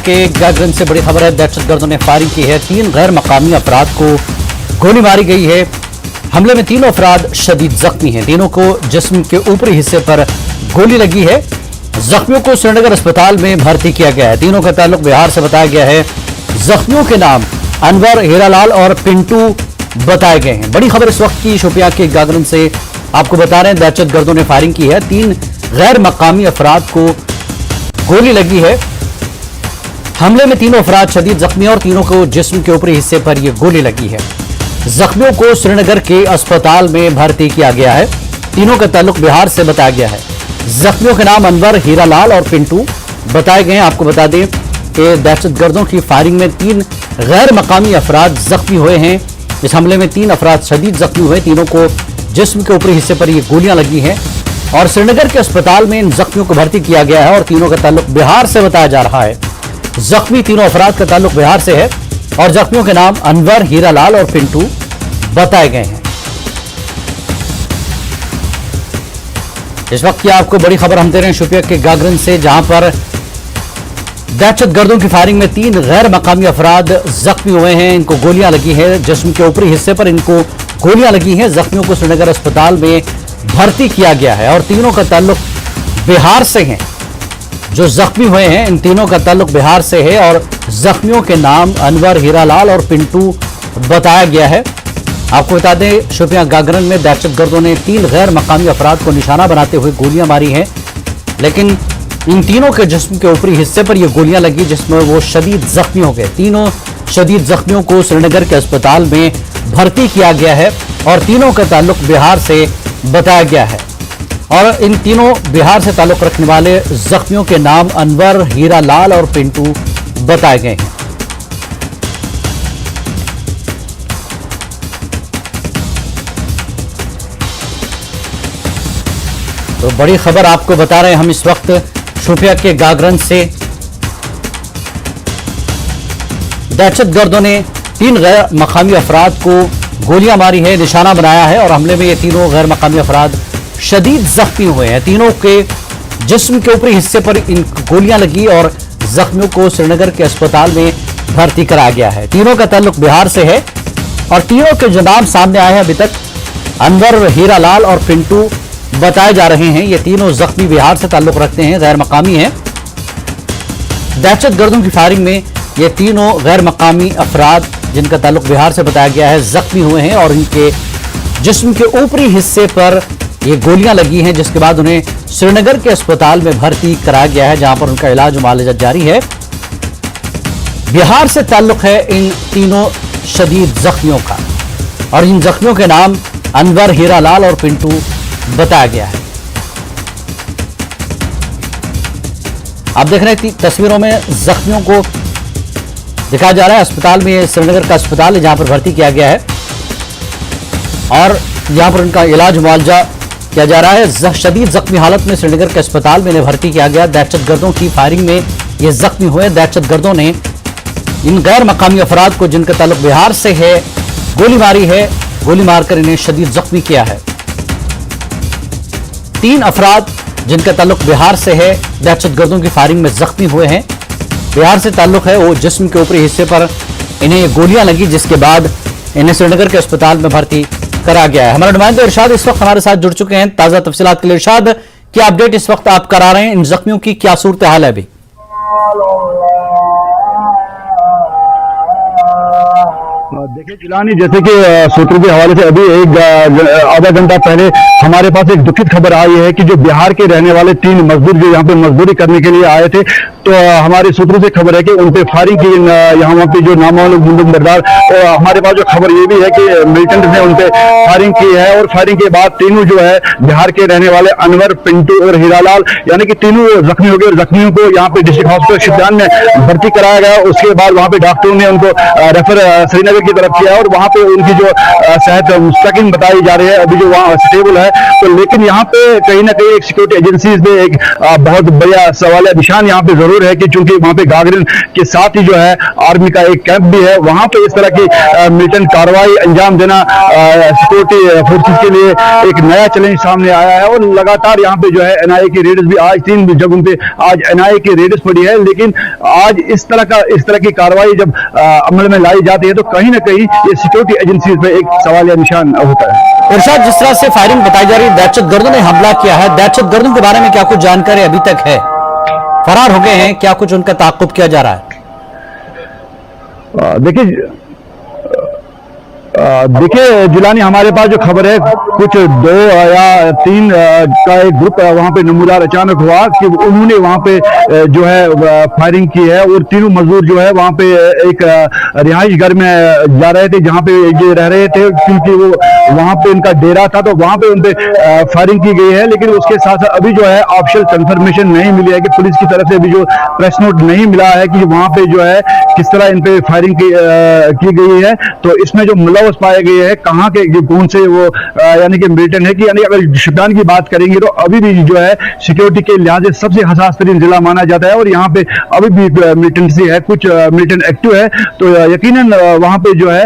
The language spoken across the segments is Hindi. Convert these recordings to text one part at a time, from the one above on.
के गागरन से बड़ी खबर है। दहशतगर्दों ने फायरिंग की है। 3 गैर मकामी अफराद को गोली मारी गई है। हमले में 3 अफराद शदीद जख्मी हैं। तीनों को जिस्म के ऊपरी हिस्से पर गोली लगी है। जख्मियों को श्रीनगर अस्पताल में भर्ती किया गया है। तीनों का ताल्लुक बिहार से बताया गया है। जख्मियों के नाम अनवर, हीरालाल और पिंटू बताए गए हैं। बड़ी खबर इस वक्त की शोपियां के गागरन से आपको बता रहे हैं। दहशतगर्दों ने फायरिंग की है। 3 गैर मकामी अफराद को गोली लगी है। हमले में 3 अफराद शदीद जख्मी और तीनों को जिस्म के ऊपरी हिस्से पर यह गोली लगी है। जख्मियों को श्रीनगर के अस्पताल में भर्ती किया गया है। तीनों का ताल्लुक बिहार से बताया गया है। जख्मियों के नाम अनवर, हीरालाल और पिंटू बताए गए हैं। आपको बता दें कि दहशतगर्दों की फायरिंग में 3 गैर मकामी अफराद जख्मी हुए हैं। इस हमले में 3 अफराद शदीद जख्मी हुए। तीनों को जिस्म के ऊपरी हिस्से पर यह गोलियां लगी हैं और श्रीनगर के अस्पताल में इन जख्मियों को भर्ती किया गया है और तीनों का ताल्लुक बिहार से बताया जा रहा है। जख्मी 3 अफराद का ताल्लुक बिहार से है और जख्मियों के नाम अनवर, हीरालाल और पिंटू बताए गए हैं। इस वक्त की आपको बड़ी खबर हम दे रहे हैं शोपियां के गागरन से, जहां पर दहशतगर्दों की फायरिंग में 3 गैर मकामी अफराद जख्मी हुए हैं। इनको गोलियां लगी है। जिस्म के ऊपरी हिस्से पर इनको गोलियां लगी हैं। जख्मियों को श्रीनगर अस्पताल में भर्ती किया गया है और तीनों का ताल्लुक बिहार से है। जो जख्मी हुए हैं इन तीनों का ताल्लुक बिहार से है और जख्मियों के नाम अनवर, हीरालाल और पिंटू बताया गया है। आपको बता दें शोपियां गागरन में दहशतगर्दों ने 3 गैर मकामी अफराद को निशाना बनाते हुए गोलियां मारी हैं, लेकिन इन तीनों के जिस्म के ऊपरी हिस्से पर यह गोलियां लगी जिसमें वो शदीद जख्मी हो गए। तीनों शदीद जख्मियों को श्रीनगर के अस्पताल में भर्ती किया गया है और तीनों का ताल्लुक बिहार से बताया गया है और इन तीनों बिहार से ताल्लुक रखने वाले जख्मियों के नाम अनवर, हीरालाल और पिंटू बताए गए हैं। तो बड़ी खबर आपको बता रहे हैं हम इस वक्त शोपियां के गागरन से। दहशतगर्दों ने 3 गैर मकामी अफराद को गोलियां मारी है, निशाना बनाया है और हमले में ये 3 गैर मकामी अफराद शदीद जख्मी हुए हैं। तीनों के जिस्म के ऊपरी हिस्से पर इन गोलियां लगी और जख्मियों को श्रीनगर के अस्पताल में भर्ती कराया गया है। तीनों का ताल्लुक बिहार से है और तीनों के जो नाम सामने आए हैं अभी तक अनवर, हीरालाल और पिंटू बताए जा रहे हैं। ये तीनों जख्मी बिहार से ताल्लुक रखते हैं, गैर मकामी हैं। दहशतगर्दों की फायरिंग में ये तीनों गैर मकामी अफराद जिनका ताल्लुक बिहार से बताया गया है जख्मी हुए हैं और इनके जिस्म के ऊपरी हिस्से पर ये गोलियां लगी हैं, जिसके बाद उन्हें श्रीनगर के अस्पताल में भर्ती कराया गया है, जहां पर उनका इलाज मुआलजा जारी है। बिहार से ताल्लुक है इन तीनों शदीद जख्मियों का और इन जख्मियों के नाम अनवर, हीरालाल और पिंटू बताया गया है। आप देख रहे हैं तस्वीरों में जख्मियों को दिखाया जा रहा है। अस्पताल में श्रीनगर का अस्पताल है जहां पर भर्ती किया गया है और जहां पर उनका इलाज मुआवजा किया जा रहा है। शदीद जख्मी हालत में श्रीनगर के अस्पताल में इन्हें भर्ती किया गया। दहशतगर्दों की फायरिंग में ये जख्मी हुए। दहशतगर्दों ने इन गैर मकामी अफराद को जिनका ताल्लुक बिहार से है गोली मारी है। गोली मारकर इन्हें शदीद जख्मी किया है। 3 अफराद जिनका ताल्लुक बिहार से है दहशतगर्दों की फायरिंग में जख्मी हुए हैं। बिहार से ताल्लुक है। वो जिस्म के ऊपरी हिस्से पर इन्हें ये गोलियां लगी, जिसके बाद इन्हें श्रीनगर के अस्पताल में भर्ती करा गया है। हमारे नुमाइंदे इरशाद इस वक्त हमारे साथ जुड़ चुके हैं ताजा तफसीलात के लिए। इरशाद, क्या अपडेट इस वक्त आप करा रहे हैं? इन जख्मियों की क्या सूरत हाल है अभी? देखिए जिलानी, जैसे कि सूत्रों के हवाले से अभी आधा घंटा पहले हमारे पास एक दुखित खबर आई है कि जो बिहार के रहने वाले 3 मजदूर जो यहाँ पे मजदूरी करने के लिए आए थे, तो हमारे सूत्रों से खबर है कि उन पे फायरिंग की यहाँ पे जो नामालूम बुंदूकदार। और हमारे पास जो खबर ये भी है कि मिलिटेंट ने उन पे फायरिंग की है और फायरिंग के बाद तीनों जो है बिहार के रहने वाले अनवर, पिंटू और हीरालाल यानी कि तीनों जख्मी हो गए और जख्मियों को यहाँ पे डिस्ट्रिक्ट हॉस्पिटल शिवजान में भर्ती कराया गया। उसके बाद वहाँ पे डॉक्टरों ने उनको रेफर श्रीनगर की तरफ किया है और वहां पे उनकी जो सेहत मुस्तकिन बताई जा रही है, अभी जो वहाँ स्टेबल है। तो लेकिन यहाँ पे कहीं ना कहीं एक सिक्योरिटी एजेंसीज में एक बहुत बड़ा सवाल निशान यहाँ पे जरूर है कि चूंकि वहाँ पे गागरिन के साथ ही जो है आर्मी का एक कैंप भी है, वहां पे इस तरह की मिलिटेंट कार्रवाई अंजाम देना सिक्योरिटी फोर्सेस के लिए एक नया चैलेंज सामने आया है। और लगातार यहाँ पे जो है एनआईए की रेड्स भी आज 3 जगहों पे आज एनआईए की रेड्स पड़ी है, लेकिन आज इस तरह की कार्रवाई जब अमल में लाई जाती है तो कहीं ना कहीं ये सिक्योरिटी एजेंसीज पे एक सवालिया निशान होता है। इरशाद, जिस तरह से फायरिंग बताई जा रही है, दहशतगर्दों ने हमला किया है, दहशतगर्दों के बारे में क्या कुछ जानकारी अभी तक है? फरार हो गए हैं, क्या कुछ उनका ताक़ुब किया जा रहा है? देखिए जिलानी, हमारे पास जो खबर है कुछ 2 या 3 का एक ग्रुप वहां पे नमूदार अचानक हुआ कि उन्होंने वहां पे जो है फायरिंग की है और तीनों मजदूर जो है वहां पे एक रिहाइश घर में जा रहे थे जहां पे ये रह रहे थे, क्योंकि वो वहां पे इनका डेरा था, तो वहां पे उन पे फायरिंग की गई है। लेकिन उसके साथ साथ अभी जो है ऑफिशियल कंफर्मेशन नहीं मिली है कि पुलिस की तरफ से अभी जो प्रेस नोट नहीं मिला है कि वहां पे जो है किस तरह इन पे फायरिंग की गई है। तो इसमें जो मुलव्वस पाए गए हैं कहाँ के, कौन से वो यानी कि मिलिटेंट है कि, यानी अगर शोपियान की बात करेंगे तो अभी भी जो है सिक्योरिटी के लिहाज से सबसे हसास तरीन जिला माना जाता है और यहाँ पे अभी भी मिलिटेंसी है, कुछ मिलिटेंट एक्टिव है। तो यकीनन वहां पे जो है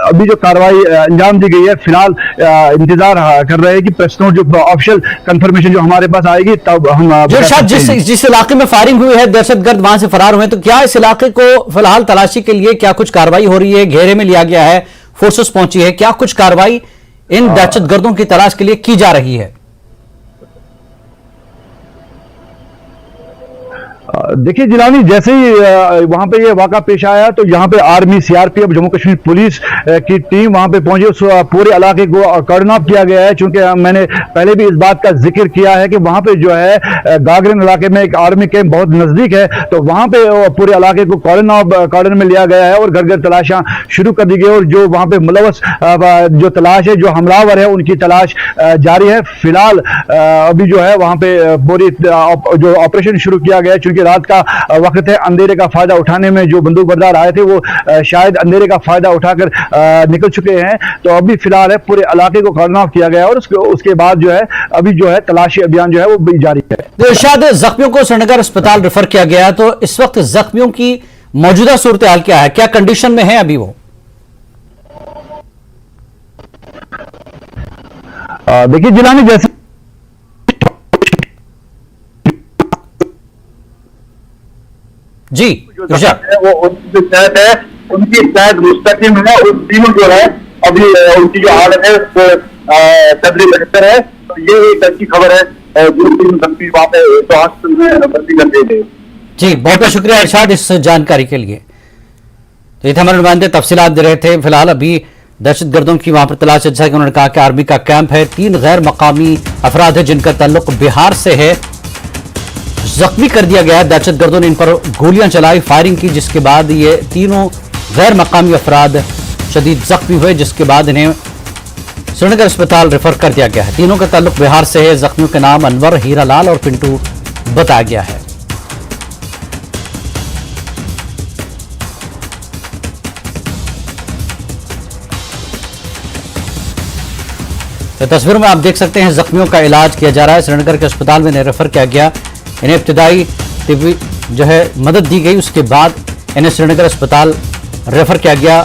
अभी जो कार्रवाई अंजाम दी गई है, फिलहाल इंतजार कर रहे हैं कि प्रेस नोट जो ऑफिशियल कंफर्मेशन जो हमारे पास आएगी तब हम जिस इलाके में फायरिंग हुई है, दहशतगर्द वहां से फरार हुए, तो क्या इस इलाके को फिलहाल तलाशी के लिए क्या कुछ कार्रवाई हो रही है? घेरे में लिया गया है, फोर्सेस पहुंची है, क्या कुछ कार्रवाई इन दहशतगर्दों की तलाश के लिए की जा रही है? देखिए जिलानी, जैसे ही वहां पे ये वाक़ा पेश आया तो यहाँ पे army, CRPF, Jammu Kashmir police की टीम वहां पे पहुंची। उस पूरे इलाके को कॉर्डन ऑफ किया गया है, चूंकि मैंने पहले भी इस बात का जिक्र किया है कि वहां पे जो है गागरिन इलाके में एक आर्मी कैंप बहुत नजदीक है, तो वहां पे पूरे इलाके को कॉर्डन में लिया गया है और घर घर तलाशा शुरू कर दी गई और जो वहां पे मुलव्वस जो तलाश है, जो हमलावर है, उनकी तलाश जारी है। फिलहाल अभी जो है वहां पे पूरी जो ऑपरेशन शुरू किया गया है, चूंकि रात का वक्त है, अंधेरे का फायदा उठाने में जो बंदूकबरदार आए थे वो शायद अंधेरे का फायदा उठाकर निकल चुके हैं। तो अभी फिलहाल है पूरे इलाके को कॉर्डन ऑफ किया गया और उसके बाद जो है अभी जो है तलाशी अभियान जो है वो जारी है। तो इरशाद, जख्मियों को श्रीनगर अस्पताल रेफर किया गया, तो इस वक्त जख्मियों की मौजूदा सूरत हाल क्या है? क्या कंडीशन में है अभी वो? देखिए जिलानी, जैसे जी वो उनकी शायद है, उनकी शायद मुस्तकिम है, उन तीनों जो है अभी उनकी जो हालत है तबली बेहतर है। तो ये एक अच्छी खबर है, जो तीन व्यक्ति वहां पे हॉस्पिटल में भर्ती कर दिए थे। जी, बहुत बहुत शुक्रिया इरशाद इस जानकारी के लिए। तो ये हमारे नुमाइंदे तफसीलात दे रहे थे। फिलहाल अभी दहशतगर्दों की वहां पर तलाश, जैसा कि उन्होंने कहा कि आर्मी का कैंप है, 3 गैर मकामी अफराद है जिनका ताल्लुक बिहार से है, जख्मी कर दिया गया है। दहशतगर्दों ने इन पर गोलियां चलाई, फायरिंग की, जिसके बाद ये तीनों गैर मकामी अफराद शदीद जख्मी हुए, जिसके बाद इन्हें श्रीनगर अस्पताल रेफर कर दिया गया है। तीनों का ताल्लुक बिहार से है। जख्मियों के नाम अनवर, हीरालाल और पिंटू बताया गया है। तो तस्वीरों में आप देख सकते हैं जख्मियों का इलाज किया जा रहा है। श्रीनगर के अस्पताल में इन्हें रेफर किया गया, इन्हें इब्तिदाई तिब्बी जो है मदद दी गई, उसके बाद इन्हें श्रीनगर अस्पताल रेफर किया गया।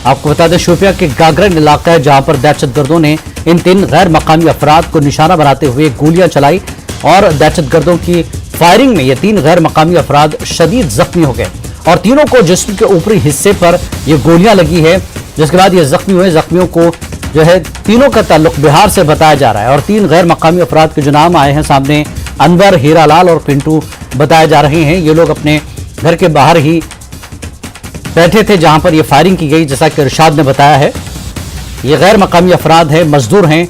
आपको बता दें शोपियां के गागरन इलाका है जहां पर दहशतगर्दों ने इन 3 गैर मकामी अफराद को निशाना बनाते हुए गोलियां चलाई और दहशतगर्दों की फायरिंग में ये 3 गैर मकामी अफराद शदीद जख्मी हो गए और तीनों को जिस्म के ऊपरी हिस्से पर ये गोलियां लगी है, जिसके बाद ये जख्मी हुए। जख्मियों को जो है तीनों का ताल्लुक बिहार से बताया जा रहा है और 3 गैर मकामी अफराद के जो नाम आए हैं सामने, अनवर, हीरालाल और पिंटू बताए जा रहे हैं। ये लोग अपने घर के बाहर ही बैठे थे जहां पर ये फायरिंग की गई। जैसा कि इरशाद ने बताया है, ये गैर मकामी अफराद हैं, मजदूर हैं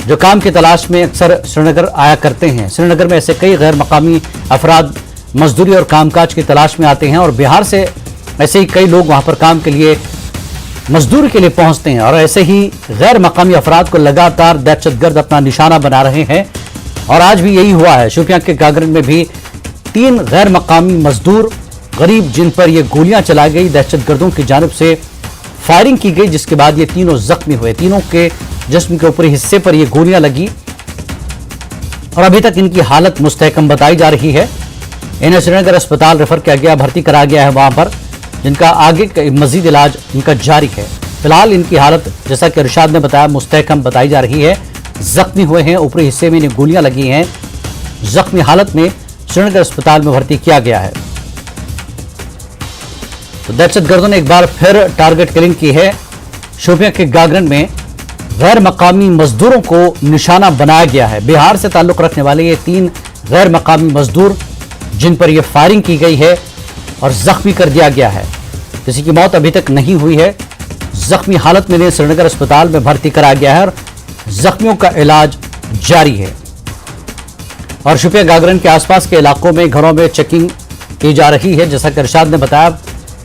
जो काम की तलाश में अक्सर श्रीनगर आया करते हैं। श्रीनगर में ऐसे कई गैर मकामी अफराद मजदूरी और कामकाज की तलाश में आते हैं और बिहार से ऐसे ही कई लोग वहां पर काम के लिए, मजदूरी के लिए पहुंचते हैं और ऐसे ही गैर मकामी अफराद को लगातार दहशतगर्द अपना निशाना बना रहे हैं। और आज भी यही हुआ है। शोपियां के गागरन में भी 3 गैर मकामी मजदूर गरीब जिन पर ये गोलियां चलाई गई दहशतगर्दों की जानिब से, फायरिंग की गई, जिसके बाद ये तीनों जख्मी हुए। तीनों के जिस्म के ऊपरी हिस्से पर ये गोलियां लगी और अभी तक इनकी हालत मुस्तहकम बताई जा रही है। इन्हें श्रीनगर अस्पताल रेफर किया गया, भर्ती करा गया है वहां पर, जिनका आगे मजीद इलाज इनका जारी है। फिलहाल इनकी हालत, जैसा कि इरशाद ने बताया, मुस्तहकम बताई जा रही है। जख्मी हुए हैं, ऊपरी हिस्से में इन्हें गोलियां लगी हैं। जख्मी हालत में श्रीनगर अस्पताल में भर्ती किया गया है। तो दहशतगर्दों ने एक बार फिर टारगेट किलिंग की है। शोपियां के गागरन में गैर मकामी मजदूरों को निशाना बनाया गया है। बिहार से ताल्लुक रखने वाले ये 3 गैर मकामी मजदूर जिन पर यह फायरिंग की गई है और जख्मी कर दिया गया है। किसी की मौत अभी तक नहीं हुई है। जख्मी हालत में इन्हें श्रीनगर अस्पताल में भर्ती कराया गया है और जख्मियों का इलाज जारी है। और शोपियां गागरन के आसपास के इलाकों में घरों में चेकिंग की जा रही है। जैसा कि इरशाद ने बताया,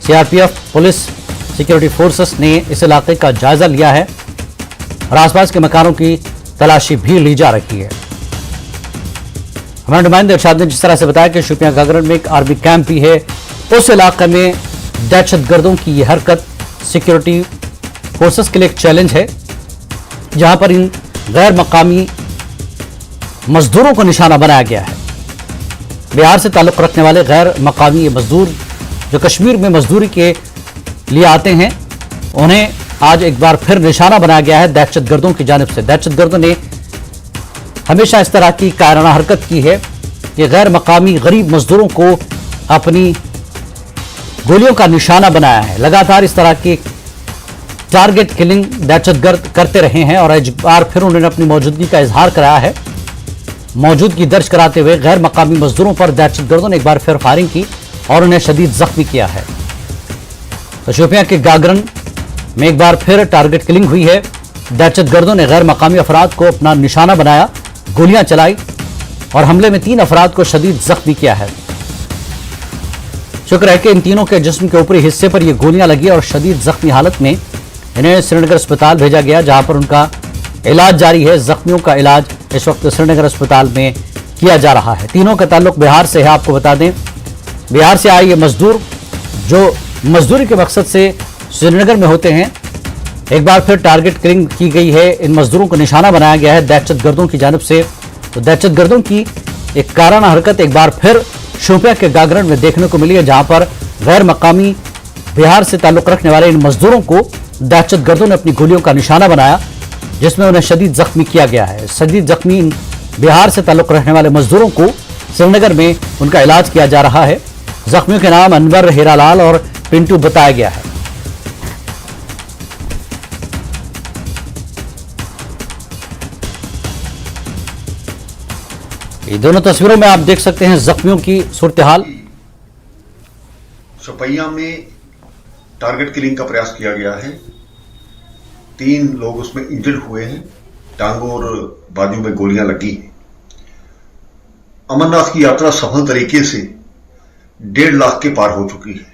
सीआरपीएफ, पुलिस, सिक्योरिटी फोर्सेस ने इस इलाके का जायजा लिया है और आसपास के मकानों की तलाशी भी ली जा रही है। हमारे नुमाइंदे इरशाद ने जिस तरह से बताया कि शोपियां गागरन में एक आर्मी कैंप भी है, उस इलाके में दहशतगर्दों की यह हरकत सिक्योरिटी फोर्सेस के लिए एक चैलेंज है, जहां पर इन गैर मकामी मजदूरों को निशाना बनाया गया है। बिहार से ताल्लुक रखने वाले गैर मकामी ये मजदूर जो कश्मीर में मजदूरी के लिए आते हैं, उन्हें आज एक बार फिर निशाना बनाया गया है दहशतगर्दों की जानिब से। दहशतगर्दों ने हमेशा इस तरह की कायराना हरकत की है कि गैर मकामी गरीब मजदूरों को अपनी गोलियों का निशाना बनाया है। लगातार इस तरह की टारगेट किलिंग दहशतगर्द करते रहे हैं और एक बार फिर उन्होंने अपनी मौजूदगी का इजहार कराया है। मौजूदगी दर्ज कराते हुए गैर मकामी मजदूरों पर दहशतगर्दों ने एक बार फिर फायरिंग की और उन्हें शदीद जख्मी किया है। तो शोपियां के गागरन में एक बार फिर टारगेट किलिंग हुई है। दहशतगर्दों ने गैर मकामी अफराद को अपना निशाना बनाया, गोलियां चलाई और हमले में 3 अफराद को शदीद जख्मी किया है। शुक्र है कि इन तीनों के जिस्म के ऊपरी हिस्से पर यह गोलियां लगी और शदीद जख्मी हालत में इन्हें श्रीनगर अस्पताल भेजा गया, जहां पर उनका इलाज जारी है। जख्मियों का इलाज इस वक्त श्रीनगर अस्पताल में किया जा रहा है। तीनों का ताल्लुक बिहार से है। आपको बता दें, बिहार से आए ये मजदूर जो मजदूरी के मकसद से श्रीनगर में होते हैं, एक बार फिर टारगेट किलिंग की गई है। इन मजदूरों को निशाना बनाया गया है दहशतगर्दों की जानिब से। तो दहशतगर्दों की एक काराना हरकत एक बार फिर शोपियां के गागरन में देखने को मिली है, जहां पर गैर मकामी बिहार से ताल्लुक रखने वाले इन मजदूरों को दहशतगर्दों ने अपनी गोलियों का निशाना बनाया, जिसमें उन्हें शदीद जख्मी किया गया है। शदीद जख्मी बिहार से ताल्लुक रखने वाले मजदूरों को श्रीनगर में उनका इलाज किया जा रहा है। जख्मियों के नाम अनवर, हीरालाल और पिंटू बताया गया है। ये दोनों तस्वीरों में आप देख सकते हैं जख्मियों की सूरत हाल। शोपियां में टारगेट किलिंग का प्रयास किया गया है। 3 लोग उसमें इंजर्ड हुए हैं, टांगों और बाजू में गोलियां लगी हैं। अमरनाथ की यात्रा सफल तरीके से 1.5 लाख के पार हो चुकी है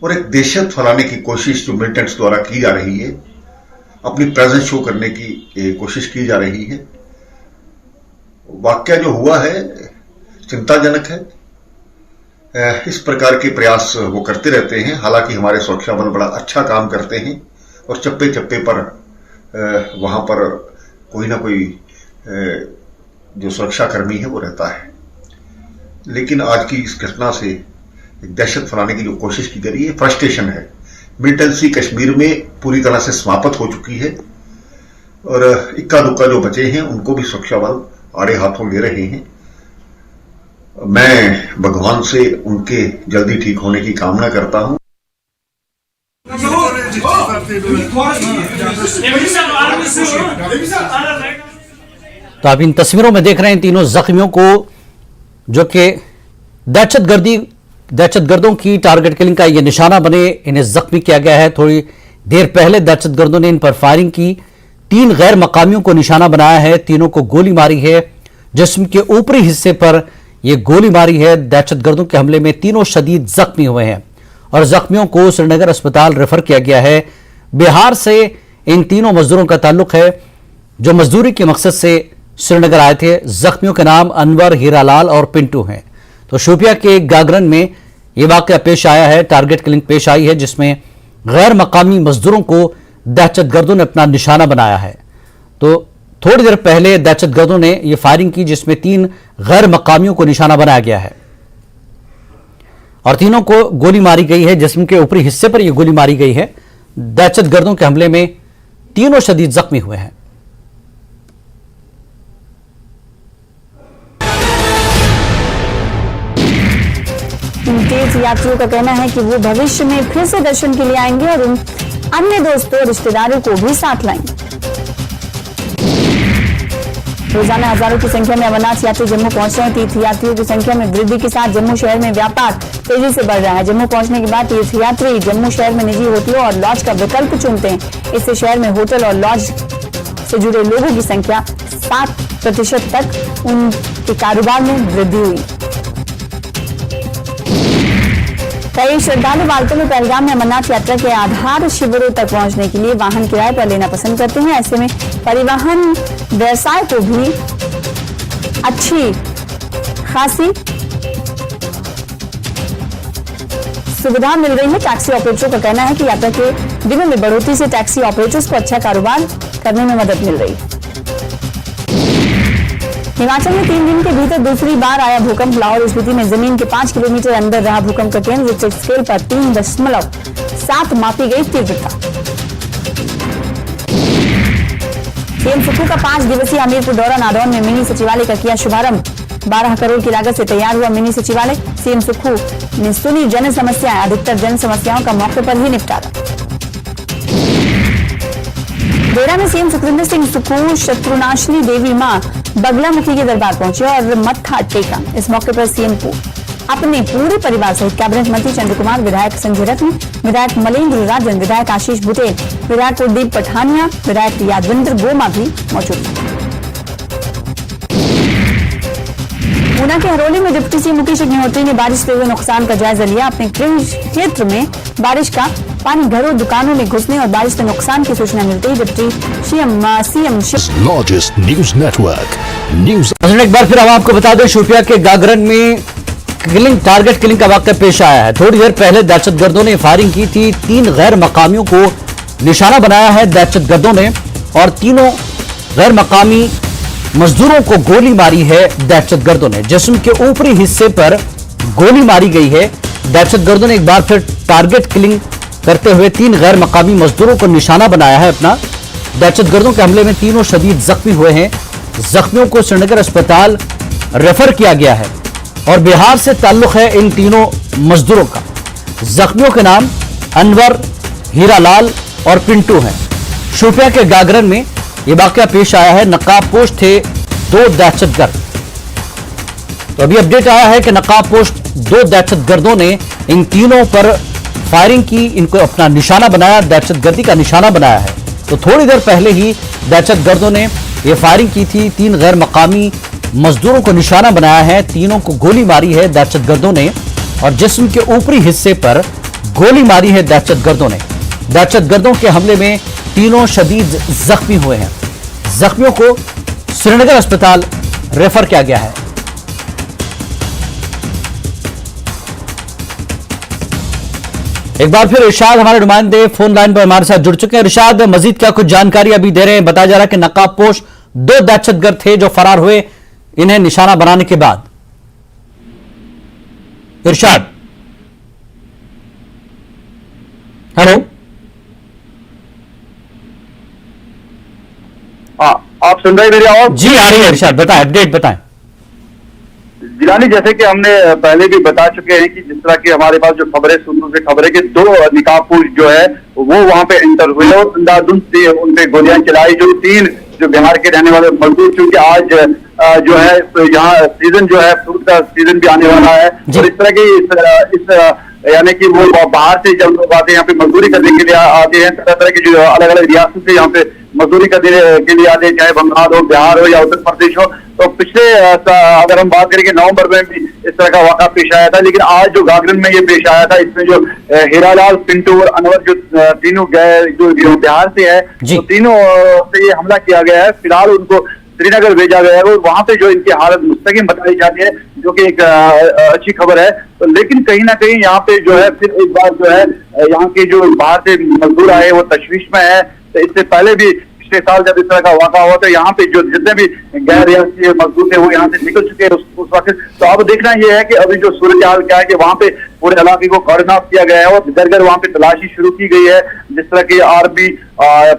और एक दहशत फैलाने की कोशिश जो मिलिटेंट्स द्वारा की जा रही है, अपनी प्रेजेंस शो करने की कोशिश की जा रही है। वाकया जो हुआ है चिंताजनक है। इस प्रकार के प्रयास वो करते रहते हैं। हालांकि हमारे सुरक्षा बल बड़ा अच्छा काम करते हैं और चप्पे चप्पे पर वहां पर कोई ना कोई जो सुरक्षा कर्मी है वो रहता है। लेकिन आज की इस घटना से एक दहशत फैलाने की जो कोशिश की गई है, फ्रस्ट्रेशन है। मिलिटेंसी कश्मीर में पूरी तरह से समाप्त हो चुकी है और इक्का दुक्का जो बचे हैं उनको भी सुरक्षा बल आड़े हाथों ले रहे हैं। मैं भगवान से उनके जल्दी ठीक होने की कामना करता हूं। तो आप इन तस्वीरों में देख रहे हैं तीनों जख्मियों को, जो कि दहशतगर्दों की टारगेट किलिंग का ये निशाना बने, इन्हें जख्मी किया गया है। थोड़ी देर पहले दहशतगर्दों ने इन पर फायरिंग की, 3 गैर मकामियों को निशाना बनाया है, तीनों को गोली मारी है, जिस्म के ऊपरी हिस्से पर यह गोली मारी है। दहशतगर्दों के हमले में तीनों शदीद जख्मी हुए हैं और जख्मियों को श्रीनगर अस्पताल रेफर किया गया है। बिहार से इन तीनों मजदूरों का ताल्लुक है जो मजदूरी के मकसद से श्रीनगर आए थे। जख्मियों के नाम अनवर, हीरालाल और पिंटू हैं। तो शोपियां के गागरन में यह वाकया पेश आया है, टारगेट किलिंग पेश आई है, जिसमें गैर मकामी मजदूरों को दहशतगर्दों ने अपना निशाना बनाया है। तो थोड़ी देर पहले दहशतगर्दों ने यह फायरिंग की जिसमें 3 गैर मकामियों को निशाना बनाया गया है और तीनों को गोली मारी गई है। जिस्म के ऊपरी हिस्से पर यह गोली मारी गई है। दहशतगर्दों के हमले में तीनों शदीद जख्मी हुए हैं। इन तीर्थ यात्रियों का कहना है कि वो भविष्य में फिर से दर्शन के लिए आएंगे और उन अन्य दोस्तों और रिश्तेदारों को भी साथ लाएंगे। रोजाना हजारों की संख्या में अमरनाथ यात्री जम्मू पहुंच रहे हैं। तीर्थ यात्रियों की संख्या में वृद्धि के साथ जम्मू शहर में व्यापार तेजी से बढ़ रहा है। जम्मू पहुंचने के बाद तीर्थ यात्री जम्मू शहर में निजी होटलों और लॉज का विकल्प चुनते हैं। इससे शहर में होटल और लॉज से जुड़े लोगों की संख्या 7% तक उनके कारोबार में वृद्धि हुई। कई श्रद्धालु बालकों में पहलगाम में अमरनाथ यात्रा के आधार शिविरों तक पहुंचने के लिए वाहन किराए पर लेना पसंद करते हैं। ऐसे में परिवहन व्यवसाय को भी अच्छी खासी सुविधा मिल रही है। टैक्सी ऑपरेटरों का कहना है कि यात्रा के दिनों में बढ़ोतरी से टैक्सी ऑपरेटर्स को अच्छा कारोबार करने में मदद मिल रही है। हिमाचल में 3 दिन के भीतर दूसरी बार आया भूकंप। लाहौल स्पीति में जमीन के 5 किलोमीटर अंदर रहा भूकंप का केंद्र। रिक्टर स्केल पर 3.7 मापी गई तीव्रता। सीएम सुक्खू का 5 दिवसीय हमीरपुर दौरा। नादौन में मिनी सचिवालय का किया शुभारंभ। 12 करोड़ की लागत से तैयार हुआ मिनी सचिवालय। सीएम सुक्खू ने सुनी जन समस्याएं। अधिकतर जन समस्याओं का मौके पर ही निपटारा। डेरा में सीएम सुखविंदर सिंह सुक्खू शत्रुनाशिनी देवी मां बगलामुखी के दरबार पहुंचे और मत्था टेका। इस मौके पर सीएम को अपने पूरे परिवार सहित कैबिनेट मंत्री चंद्र कुमार, विधायक संजय रत्न, विधायक मलेंद्र राजन, विधायक आशीष बुटेल, विधायक कुलदीप पठानिया, विधायक यादविंद्र गोमा भी मौजूद थे। ऊना के हरोली में डिप्टी सीएम मुकेश अग्निहोत्री ने बारिश से हुए नुकसान का जायजा लिया। अपने कृषि क्षेत्र में बारिश का पानी घरों दुकानों में घुसने और बारिश से नुकसान की सूचना मिलते ही deputy CM largest news network news. एक बार फिर हम आपको बता दें, शोपियां के गागरन में टारगेट किलिंग का वाकया पेश आया है। थोड़ी देर पहले दहशतगर्दों ने फायरिंग की थी। 3 गैर मकामियों को निशाना बनाया है दहशतगर्दों ने और तीनों गैर मकामी मजदूरों को गोली मारी है दहशतगर्दों ने। जिस्म के ऊपरी हिस्से पर गोली मारी गई है। दहशतगर्दों ने एक बार फिर टारगेट किलिंग करते हुए 3 गैर मकामी मजदूरों को निशाना बनाया है अपना। दहशतगर्दों के हमले में तीनों शदीद जख्मी हुए हैं। जख्मियों को श्रीनगर अस्पताल रेफर किया गया है और बिहार से ताल्लुक है इन तीनों मजदूरों का। जख्मियों के नाम अनवर, हीरालाल और पिंटू हैं। शोपियां के गागरन में यह वाकया पेश आया है। नकाबपोश थे 2 दहशतगर्द। तो अभी अपडेट आया है कि नकाबपोश 2 दहशतगर्दों ने इन तीनों पर फायरिंग की, इनको अपना निशाना बनाया, दहशतगर्दी का निशाना बनाया है। तो थोड़ी देर पहले ही दहशतगर्दों ने यह फायरिंग की थी। 3 गैर मकामी मजदूरों को निशाना बनाया है। तीनों को गोली मारी है दहशतगर्दों ने और जिस्म के ऊपरी हिस्से पर गोली मारी है दहशतगर्दों ने। दहशतगर्दों के हमले में तीनों शदीद जख्मी हुए हैं। जख्मियों को श्रीनगर अस्पताल रेफर किया गया है। एक बार फिर इरशाद हमारे नुमाइंदे फोन लाइन पर हमारे साथ जुड़ चुके हैं। इरशाद, मजीद क्या कुछ जानकारी अभी दे रहे हैं? बताया जा रहा है कि नकाबपोश 2 दहशतगर्द थे जो फरार हुए इन्हें निशाना बनाने के बाद। इरशाद, हेलो। आप सुन रहे हैं मेरी आवाज? जी आ रही है इरशाद, बताएं, अपडेट बताएं। जिलानी, जैसे कि हमने पहले भी बता चुके हैं कि जिस तरह की हमारे पास जो खबरें सूत्रों से खबरें कि 2 निकाबपोश जो है वो वहां पे एंटर हुए और अंधाधुंध से उन पे गोलियां चलाई। जो 3 जो बिहार के रहने वाले मजदूर, क्योंकि आज जो है यहाँ सीजन जो है फ्रूट का सीजन भी आने वाला है और इस तरह की इस यानी कि वो बाहर से जब लोग आते हैं यहाँ पे मजदूरी करने के लिए आते हैं, तरह तरह की जो अलग अलग रियासत से यहाँ पे मजदूरी करने के लिए आते हैं, चाहे बंगाल हो, बिहार हो या उत्तर प्रदेश हो। तो पिछले अगर हम बात करें कि नवंबर में भी इस तरह का वाक़ा पेश आया था, लेकिन आज जो गागरन में ये पेश आया था, इसमें जो हीरालाल, पिंटू और अनवर जो तीनों जो बिहार से है, तो तीनों से ये हमला किया गया है। फिलहाल उनको श्रीनगर भेजा गया है और वहां पे जो इनकी हालत मुस्तकिम बताई जाती है। जो कि एक अच्छी खबर है। तो लेकिन कहीं ना कहीं यहाँ पे जो है फिर एक बार जो है यहाँ के जो बाहर से मजदूर आए वो तशवीश में है। तो इससे पहले भी पिछले साल जब इस तरह का वाक़ा हुआ तो यहाँ पे जो जितने भी गैर रियासती मजदूर थे वो यहाँ से निकल चुके हैं उस वक्त। तो अब देखना यह है कि अभी जो सूरत हाल क्या है कि वहाँ पे पूरे इलाके को कॉर्डन ऑफ किया गया है और घर घर वहाँ पे तलाशी शुरू की गई है। जिस तरह की आर्मी,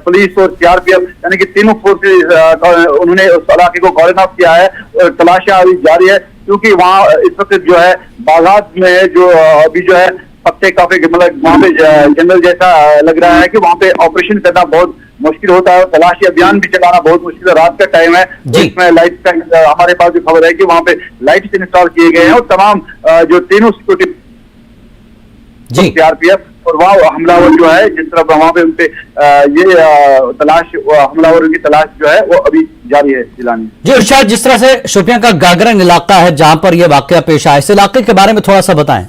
पुलिस और सीआरपीएफ यानी कि तीनों फोर्सेज उन्होंने उस इलाके को कॉर्डन ऑफ किया है और तलाशियां अभी जारी है, क्योंकि वहाँ इस वक्त जो है बागात में जो अभी जो है पत्ते काफी मतलब वहाँ पे जंगल जैसा लग रहा है कि वहाँ पे ऑपरेशन करना बहुत मुश्किल होता है और तलाशी अभियान भी चलाना बहुत मुश्किल है। रात का टाइम है, इसमें लाइट का हमारे पास जो खबर है कि वहाँ पे लाइट्स इंस्टॉल किए गए हैं और तमाम जो तीनों सिक्योरिटी सीआरपीएफ और वहाँ हमलावर जो है जिस तरह वहाँ पे उनपे ये तलाश हमलावरों की तलाश जो है वो अभी जारी है। जिलानी जी इरशाद, जिस तरह से शोपियां का गागरन इलाका है जहां पर यह वाकया पेश आया, इस इलाके के बारे में थोड़ा सा बताएं।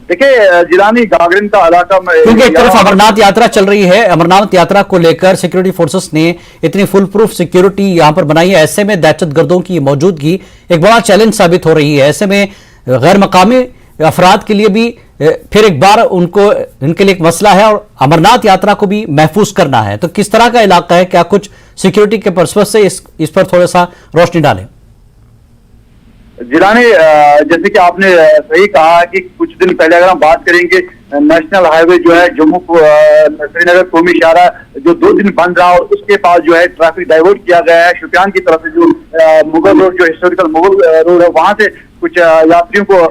देखिए जिलानी गागरन का इलाका में क्योंकि एक तरफ अमरनाथ यात्रा चल रही है, अमरनाथ यात्रा को लेकर सिक्योरिटी फोर्सेस ने इतनी फुल प्रूफ सिक्योरिटी यहां पर बनाई है, ऐसे में दहशतगर्दों की मौजूदगी एक बड़ा चैलेंज साबित हो रही है। ऐसे में गैर मकामी अफराद के लिए भी फिर एक बार उनको इनके लिए एक मसला है और अमरनाथ यात्रा को भी महफूज करना है। तो किस तरह का इलाका है, क्या कुछ सिक्योरिटी के पर्सपेक्टिव से इस पर थोड़ा सा रोशनी डालें। जिलानी जैसे कि आपने सही कहा कि कुछ दिन पहले अगर हम बात करेंगे नेशनल हाईवे जो है जम्मू श्रीनगर कौमी शाहरा जो 2 दिन बंद रहा और उसके पास जो है ट्रैफिक डाइवर्ट किया गया है शुपियान की तरफ से जो मुगल रोड जो हिस्टोरिकल मुगल रोड है वहां से कुछ यात्रियों को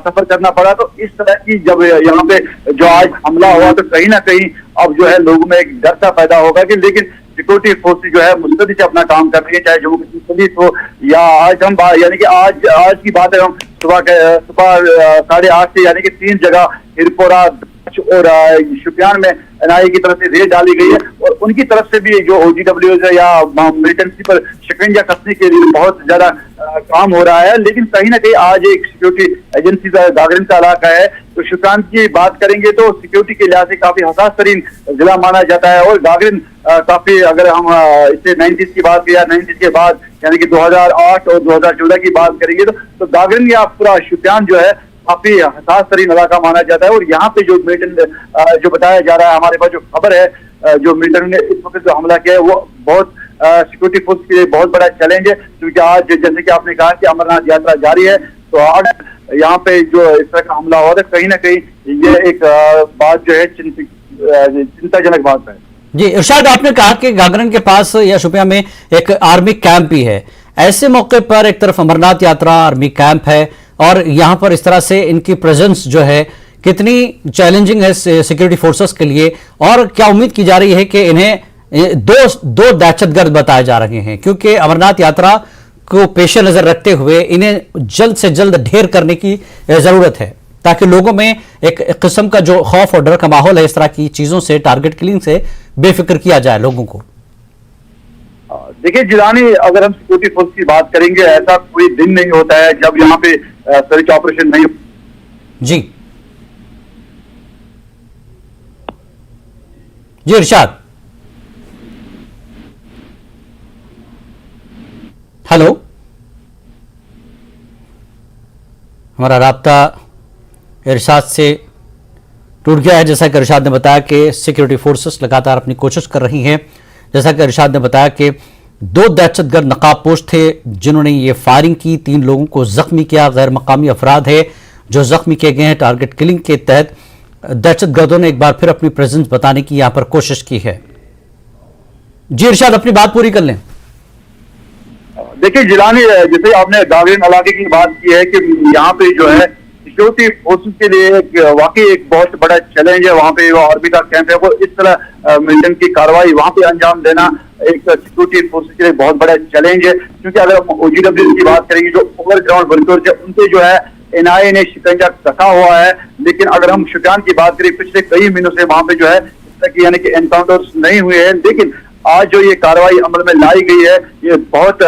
सफर करना पड़ा। तो इस तरह की जब यहाँ पे जो आज हमला हुआ तो कहीं ना कहीं अब जो है लोगों में एक डर सा पैदा होगा कि लेकिन सिक्योरिटी फोर्सेज जो है मुस्तैदी से अपना काम कर रही है, चाहे जम्मू कश्मीर पुलिस हो या आज हम यानी कि आज की बात है हम सुबह 8:30 से यानी कि 3 जगह हिरपोरा और शुपियान में एनआईए की तरफ से रेड डाली गई है और उनकी तरफ से भी जो OGWs है या मिलिटेंसी पर शिकंजा कसने के लिए बहुत ज्यादा काम हो रहा है। लेकिन कहीं ना कहीं आज एक सिक्योरिटी एजेंसी का गागरन का इलाका है तो शुपियान की बात करेंगे तो सिक्योरिटी के लिहाज से काफी हसास तरीन जिला माना जाता है और गागरन काफी अगर हम इससे 90s की बात करें या 90s के बाद यानी कि 2008 और 2014 की बात करेंगे तो गागरन या पूरा शुपियान जो है काफी हसास तरीन इलाका माना जाता है। और यहाँ पे जो मिलिटेंट जो बताया जा रहा है, हमारे पास जो खबर है जो मिलिटेंट ने इस वक्त जो हमला किया है वो बहुत सिक्योरिटी फोर्स के लिए बहुत बड़ा चैलेंज है, क्योंकि आज जैसे कि आपने कहा कि अमरनाथ यात्रा जारी है तो आज यहाँ पे जो इस तरह का हमला हुआ था कहीं ना कहीं ये एक बात जो है चिंताजनक बात है। जी इरशाद, आपने कहा कि गागरन के पास या शुपिया में एक आर्मी कैंप भी है, ऐसे मौके पर एक तरफ अमरनाथ यात्रा आर्मी कैंप है और यहां पर इस तरह से इनकी प्रेजेंस जो है कितनी चैलेंजिंग है सिक्योरिटी फोर्सेस के लिए और क्या उम्मीद की जा रही है कि इन्हें दो दहशतगर्द बताए जा रहे हैं, क्योंकि अमरनाथ यात्रा को पेश नजर रखते हुए इन्हें जल्द से जल्द ढेर करने की जरूरत है ताकि लोगों में एक किस्म का जो खौफ और डर का माहौल है इस तरह की चीजों से, टारगेट किलिंग से बेफिक्र किया जाए लोगों को। देखिए जिलानी, अगर हम सिक्योरिटी फोर्स की बात करेंगे ऐसा कोई दिन नहीं होता है जब यहाँ पे सर्च ऑपरेशन नहीं। जी जी इरशाद, हेलो, हमारा राब्ता इरशाद से टूट गया है। जैसा कि इरशाद ने बताया कि सिक्योरिटी फोर्सेस लगातार अपनी कोशिश कर रही हैं। जैसा कि इरशाद ने बताया कि 2 दहशतगर्द नकाबपोश थे जिन्होंने ये फायरिंग की, 3 लोगों को जख्मी किया। गैर मकामी अफराद है जो जख्मी किए गए हैं। टारगेट किलिंग के तहत दहशतगर्दों ने एक बार फिर अपनी प्रेजेंस बताने की यहां पर कोशिश की है। जी इरशाद, अपनी बात पूरी कर लें। देखिए जिलानी, जैसे आपने गागरन इलाके की बात की है कि यहाँ पे जो है सिक्योरिटी फोर्सेस के लिए वाकई एक बहुत बड़ा चैलेंज है। वहाँ पे आर्मी का कैंप है, वो इस तरह मिलिटेंट की कार्रवाई वहाँ पे अंजाम देना एक सिक्योरिटी फोर्सेस के लिए बहुत बड़ा चैलेंज है, क्योंकि अगर हम OGW की बात करेंगे जो ओवरग्राउंड वर्कर्स है उनपे जो है एनआईए ने शिकंजा कसा हुआ है। लेकिन अगर हम शुपियान की बात करें पिछले कई महीनों से वहाँ पे जो है इस तरह की यानी कि एनकाउंटर्स नहीं हुए हैं, लेकिन आज जो ये कार्रवाई अमल में लाई गई है ये बहुत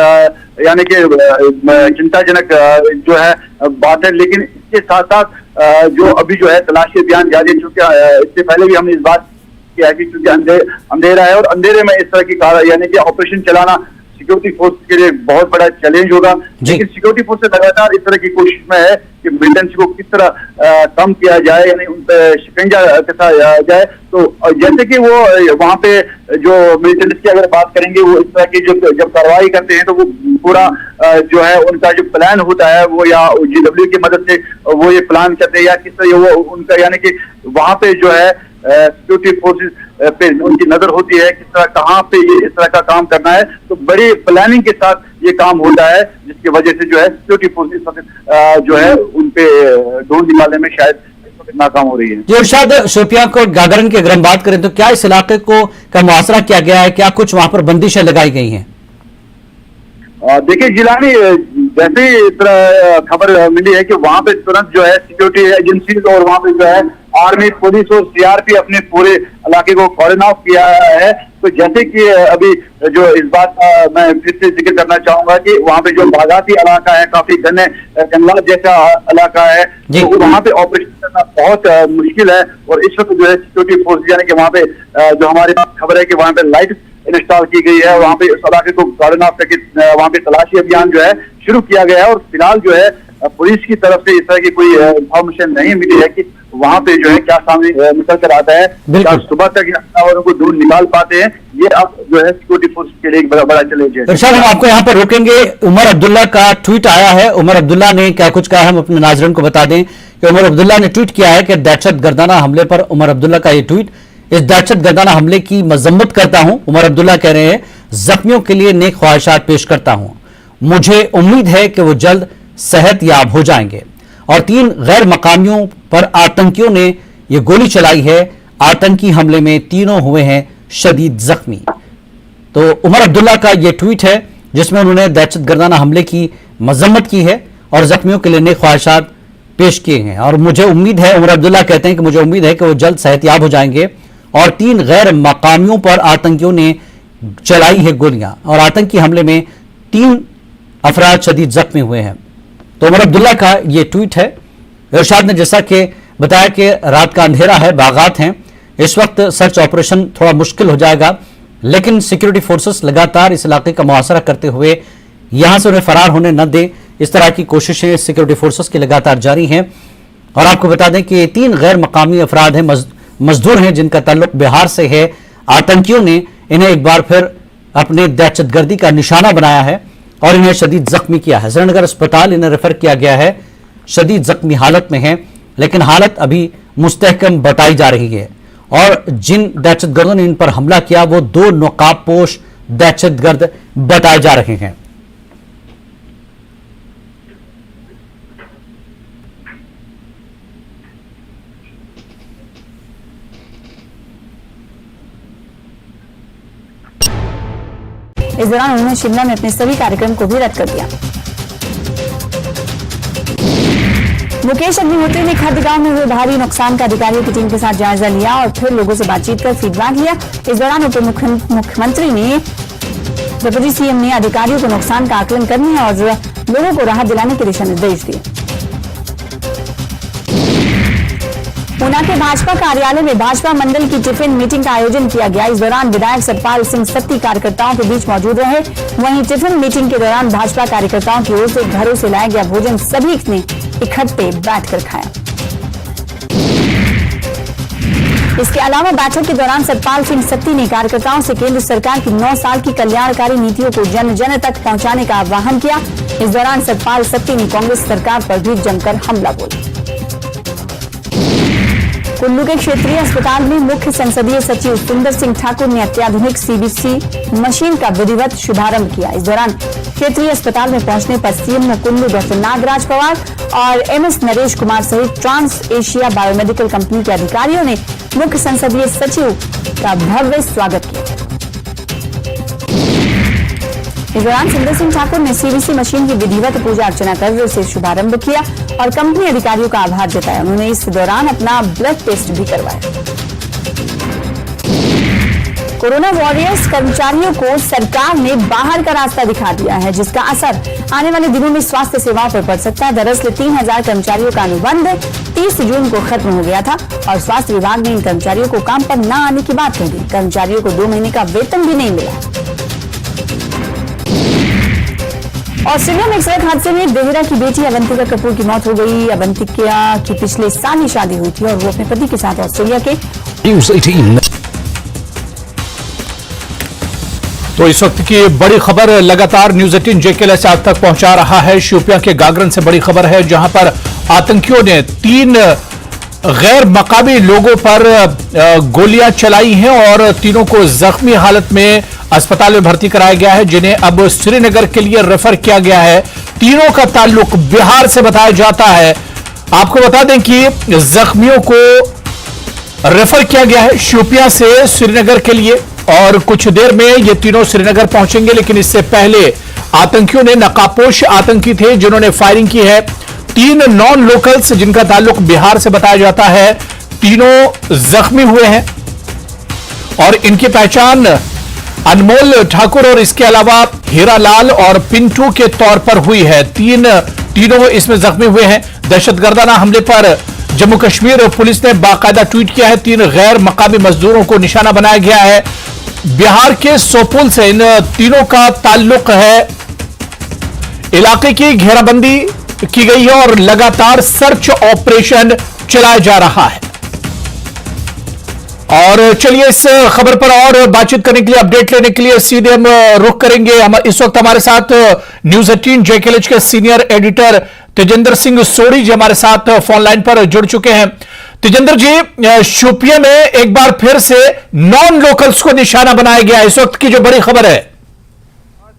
यानी कि चिंताजनक जो है बात है। लेकिन इसके साथ साथ जो अभी जो है तलाशी अभियान जारी है, चूंकि इससे पहले भी हमने इस बात किया है कि चूंकि अंधेरा है और अंधेरे में इस तरह की यानी कि ऑपरेशन चलाना सिक्योरिटी फोर्स के लिए बहुत बड़ा चैलेंज होगा। लेकिन सिक्योरिटी फोर्स लगातार इस तरह की कोशिश में है कि मिलिटेंट्स को किस तरह कम किया जाए, यानी उन पर शिकंजा कसा जाए। तो जैसे कि वो वहां पे जो मिलिटेंट्स की अगर बात करेंगे, वो इस तरह की जब कार्रवाई करते हैं तो वो पूरा जो है उनका जो प्लान होता है वो या GW की मदद से वो ये प्लान करते हैं या किस तरह वो उनका, यानी कि वहां पे जो है सिक्योरिटी फोर्सेस पे उनकी नजर होती है किस तरह कहाँ पे ये इस तरह का काम करना है। तो बड़ी प्लानिंग के साथ ये काम होता है, जिसकी वजह से जो है सिक्योरिटी फोर्सेस जो है उन पे ढूंढ निकालने में शायद नाकाम हो रही है। जी इरशाद, शोपियां को गागरन की अगर हम बात करें तो क्या इस इलाके को का मुआसरा किया गया है, क्या कुछ वहां पर बंदिशें लगाई गई हैं? देखिए जिलानी, जैसे ही इस तरह खबर मिली है कि वहां पे तुरंत जो है सिक्योरिटी एजेंसी और वहां पे जो है आर्मी, पुलिस और CRP अपने पूरे इलाके को कॉर्डन ऑफ किया है। तो जैसे कि अभी जो इस बात का मैं फिर से जिक्र करना चाहूंगा कि वहां पे जो बागाती इलाका है, काफी घने जंगलात जैसा इलाका है, तो वहां पे ऑपरेशन करना बहुत मुश्किल है। और इस वक्त जो है सिक्योरिटी फोर्स, यानी कि वहां पे जो हमारे पास खबर है कि वहां पे लाइट इंस्टॉल की गई है, वहां पे उस इलाके को गार्डन ऑफ करके वहां पे तलाशी अभियान जो है शुरू किया गया है। और फिलहाल जो है पुलिस की तरफ से इस तरह की कोई इंफॉर्मेशन नहीं मिली है कि वहां पे जो है क्या सामने निकल कर आता है, क्या सुबह तक हमलावरों को ढूंढ निकाल पाते हैं। ये अब जो है सिक्योरिटी फोर्स के लिए एक बड़ा चैलेंज है। इरशाद, हम आपको यहाँ पर रोकेंगे। उमर अब्दुल्ला का ट्वीट आया है। उमर अब्दुल्ला ने क्या कुछ कहा, हम अपने नाज़रीन को बता दें कि उमर अब्दुल्ला ने ट्वीट किया है कि दहशत गर्दाना हमले पर उमर अब्दुल्ला का ये ट्वीट, इस दहशत गर्दाना हमले की मजम्मत करता हूं। उमर अब्दुल्ला कह रहे हैं, जख्मियों के लिए नेक ख्वाहिशात पेश करता हूं, मुझे उम्मीद है कि वो जल्द सेहत याब हो जाएंगे। और 3 गैर मकामियों पर आतंकियों ने यह गोली चलाई है। आतंकी हमले में तीनों हुए हैं शदीद जख्मी। तो उमर अब्दुल्ला का यह ट्वीट है जिसमें उन्होंने दहशत गर्दाना हमले की मजम्मत की है और जख्मियों के लिए नेक ख्वाहिशात पेश किए हैं। और मुझे उम्मीद है, उमर अब्दुल्ला कहते हैं कि मुझे उम्मीद है कि वो जल्द सेहतयाब हो जाएंगे। और 3 गैर मकामियों पर आतंकियों ने चलाई है गोलियां और आतंकी हमले में 3 अफराद शदीद जख्मी हुए हैं। तो उमर अब्दुल्ला का ये ट्वीट है। इरशाद ने जैसा कि बताया कि रात का अंधेरा है, बागात हैं, इस वक्त सर्च ऑपरेशन थोड़ा मुश्किल हो जाएगा, लेकिन सिक्योरिटी फोर्सेस लगातार इस इलाके का मुआसरा करते हुए यहां से उन्हें फरार होने न दे, इस तरह की कोशिशें सिक्योरिटी फोर्सेस की लगातार जारी हैं। और आपको बता दें कि 3 गैर मकामी अफराद हैं, मजदूर हैं, जिनका ताल्लुक बिहार से है। आतंकियों ने इन्हें एक बार फिर अपने दहशतगर्दी का निशाना बनाया है और इन्हें शदीद जख्मी किया है। श्रीनगर अस्पताल इन्हें रेफर किया गया है, शदीद जख्मी हालत में है, लेकिन हालत अभी मुस्तहकम बताई जा रही है। और जिन दहशतगर्दों ने इन पर हमला किया वो 2 नकाबपोश दहशतगर्द बताए जा रहे हैं। इस दौरान उन्होंने शिमला में अपने सभी कार्यक्रम को भी रद्द कर दिया। मुकेश अग्निहोत्री ने खड्ड गांव में हुए भारी नुकसान का अधिकारियों की टीम के साथ जायजा लिया और फिर लोगों से बातचीत कर फीडबैक लिया। इस दौरान उप मुख्यमंत्री ने, डिप्टी CM ने अधिकारियों को नुकसान का आकलन करने और लोगों को राहत दिलाने के दिशा निर्देश दिए। ऊना के भाजपा कार्यालय में भाजपा मंडल की टिफिन मीटिंग का आयोजन किया गया। इस दौरान विधायक सतपाल सिंह सत्ती कार्यकर्ताओं के बीच मौजूद रहे। वहीं टिफिन मीटिंग के दौरान भाजपा कार्यकर्ताओं की ओर से घरों से लाया गया भोजन सभी ने इकट्ठे बैठकर खाया। इसके अलावा बैठक के दौरान सतपाल सिंह सत्ती ने कार्यकर्ताओं से केंद्र सरकार की 9 साल की कल्याणकारी नीतियों को जन जन तक पहुंचाने का आह्वान किया। इस दौरान सतपाल सत्ती ने कांग्रेस सरकार पर भी जमकर हमला बोला। कुल्लू के क्षेत्रीय अस्पताल में मुख्य संसदीय सचिव सुंदर सिंह ठाकुर ने अत्याधुनिक CBC मशीन का विधिवत शुभारंभ किया। इस दौरान क्षेत्रीय अस्पताल में पहुंचने पर CM कुल्लू डॉ. नागराज पवार और MS नरेश कुमार सहित ट्रांस एशिया बायोमेडिकल कंपनी के अधिकारियों ने मुख्य संसदीय सचिव का भव्य स्वागत किया। इस दौरान सुंदर सिंह ठाकुर ने CBC मशीन की विधिवत पूजा अर्चना कर उसे शुभारंभ किया और कंपनी अधिकारियों का आभार जताया। उन्होंने इस दौरान अपना ब्लड टेस्ट भी करवाया। कोरोना वॉरियर्स कर्मचारियों को सरकार ने बाहर का रास्ता दिखा दिया है, जिसका असर आने वाले दिनों में स्वास्थ्य सेवाओं पर पड़ सकता है। दरअसल 3000 कर्मचारियों का अनुबंध 30 जून को खत्म हो गया था और स्वास्थ्य विभाग ने इन कर्मचारियों को काम पर न आने की बात कह दी। कर्मचारियों को 2 महीने का वेतन भी नहीं मिला। ऑस्ट्रेलिया में एक सड़क हादसे में देहरा की बेटी अवंतिका कपूर की मौत हो गई। अवंतिका की पिछले साल ही शादी हुई थी और वो अपने पति के साथ ऑस्ट्रेलिया के News 18. तो इस वक्त की बड़ी खबर लगातार न्यूज 18 JKL से आप तक पहुंचा रहा है। शोपियां के गागरन से बड़ी खबर है, जहां पर आतंकियों ने 3 गैर मकामी लोगों पर गोलियां चलाई हैं और तीनों को जख्मी हालत में अस्पताल में भर्ती कराया गया है, जिन्हें अब श्रीनगर के लिए रेफर किया गया है। तीनों का ताल्लुक बिहार से बताया जाता है। आपको बता दें कि जख्मियों को रेफर किया गया है शोपियां से श्रीनगर के लिए और कुछ देर में ये तीनों श्रीनगर पहुंचेंगे। लेकिन इससे पहले आतंकियों ने, नकाबपोश आतंकी थे जिन्होंने फायरिंग की है। 3 नॉन लोकल्स जिनका ताल्लुक बिहार से बताया जाता है, तीनों जख्मी हुए हैं और इनकी पहचान अनमोल ठाकुर और इसके अलावा हीरालाल और पिंटू के तौर पर हुई है। तीनों इसमें जख्मी हुए हैं। दहशतगर्दाना हमले पर जम्मू कश्मीर पुलिस ने बाकायदा ट्वीट किया है। 3 गैर मकामी मजदूरों को निशाना बनाया गया है। बिहार के सोपोल से इन तीनों का ताल्लुक है। इलाके की घेराबंदी की गई है और लगातार सर्च ऑपरेशन चलाया जा रहा है। और चलिए इस खबर पर और बातचीत करने के लिए, अपडेट लेने के लिए सीधे हम रुख करेंगे। इस वक्त हमारे साथ न्यूज 18 JKL के सीनियर एडिटर तेजेंद्र सिंह सोढ़ी जी हमारे साथ फोन लाइन पर जुड़ चुके हैं। तेजेंद्र जी, शोपियां में एक बार फिर से नॉन लोकल्स को निशाना बनाया गया है, इस वक्त की जो बड़ी खबर है।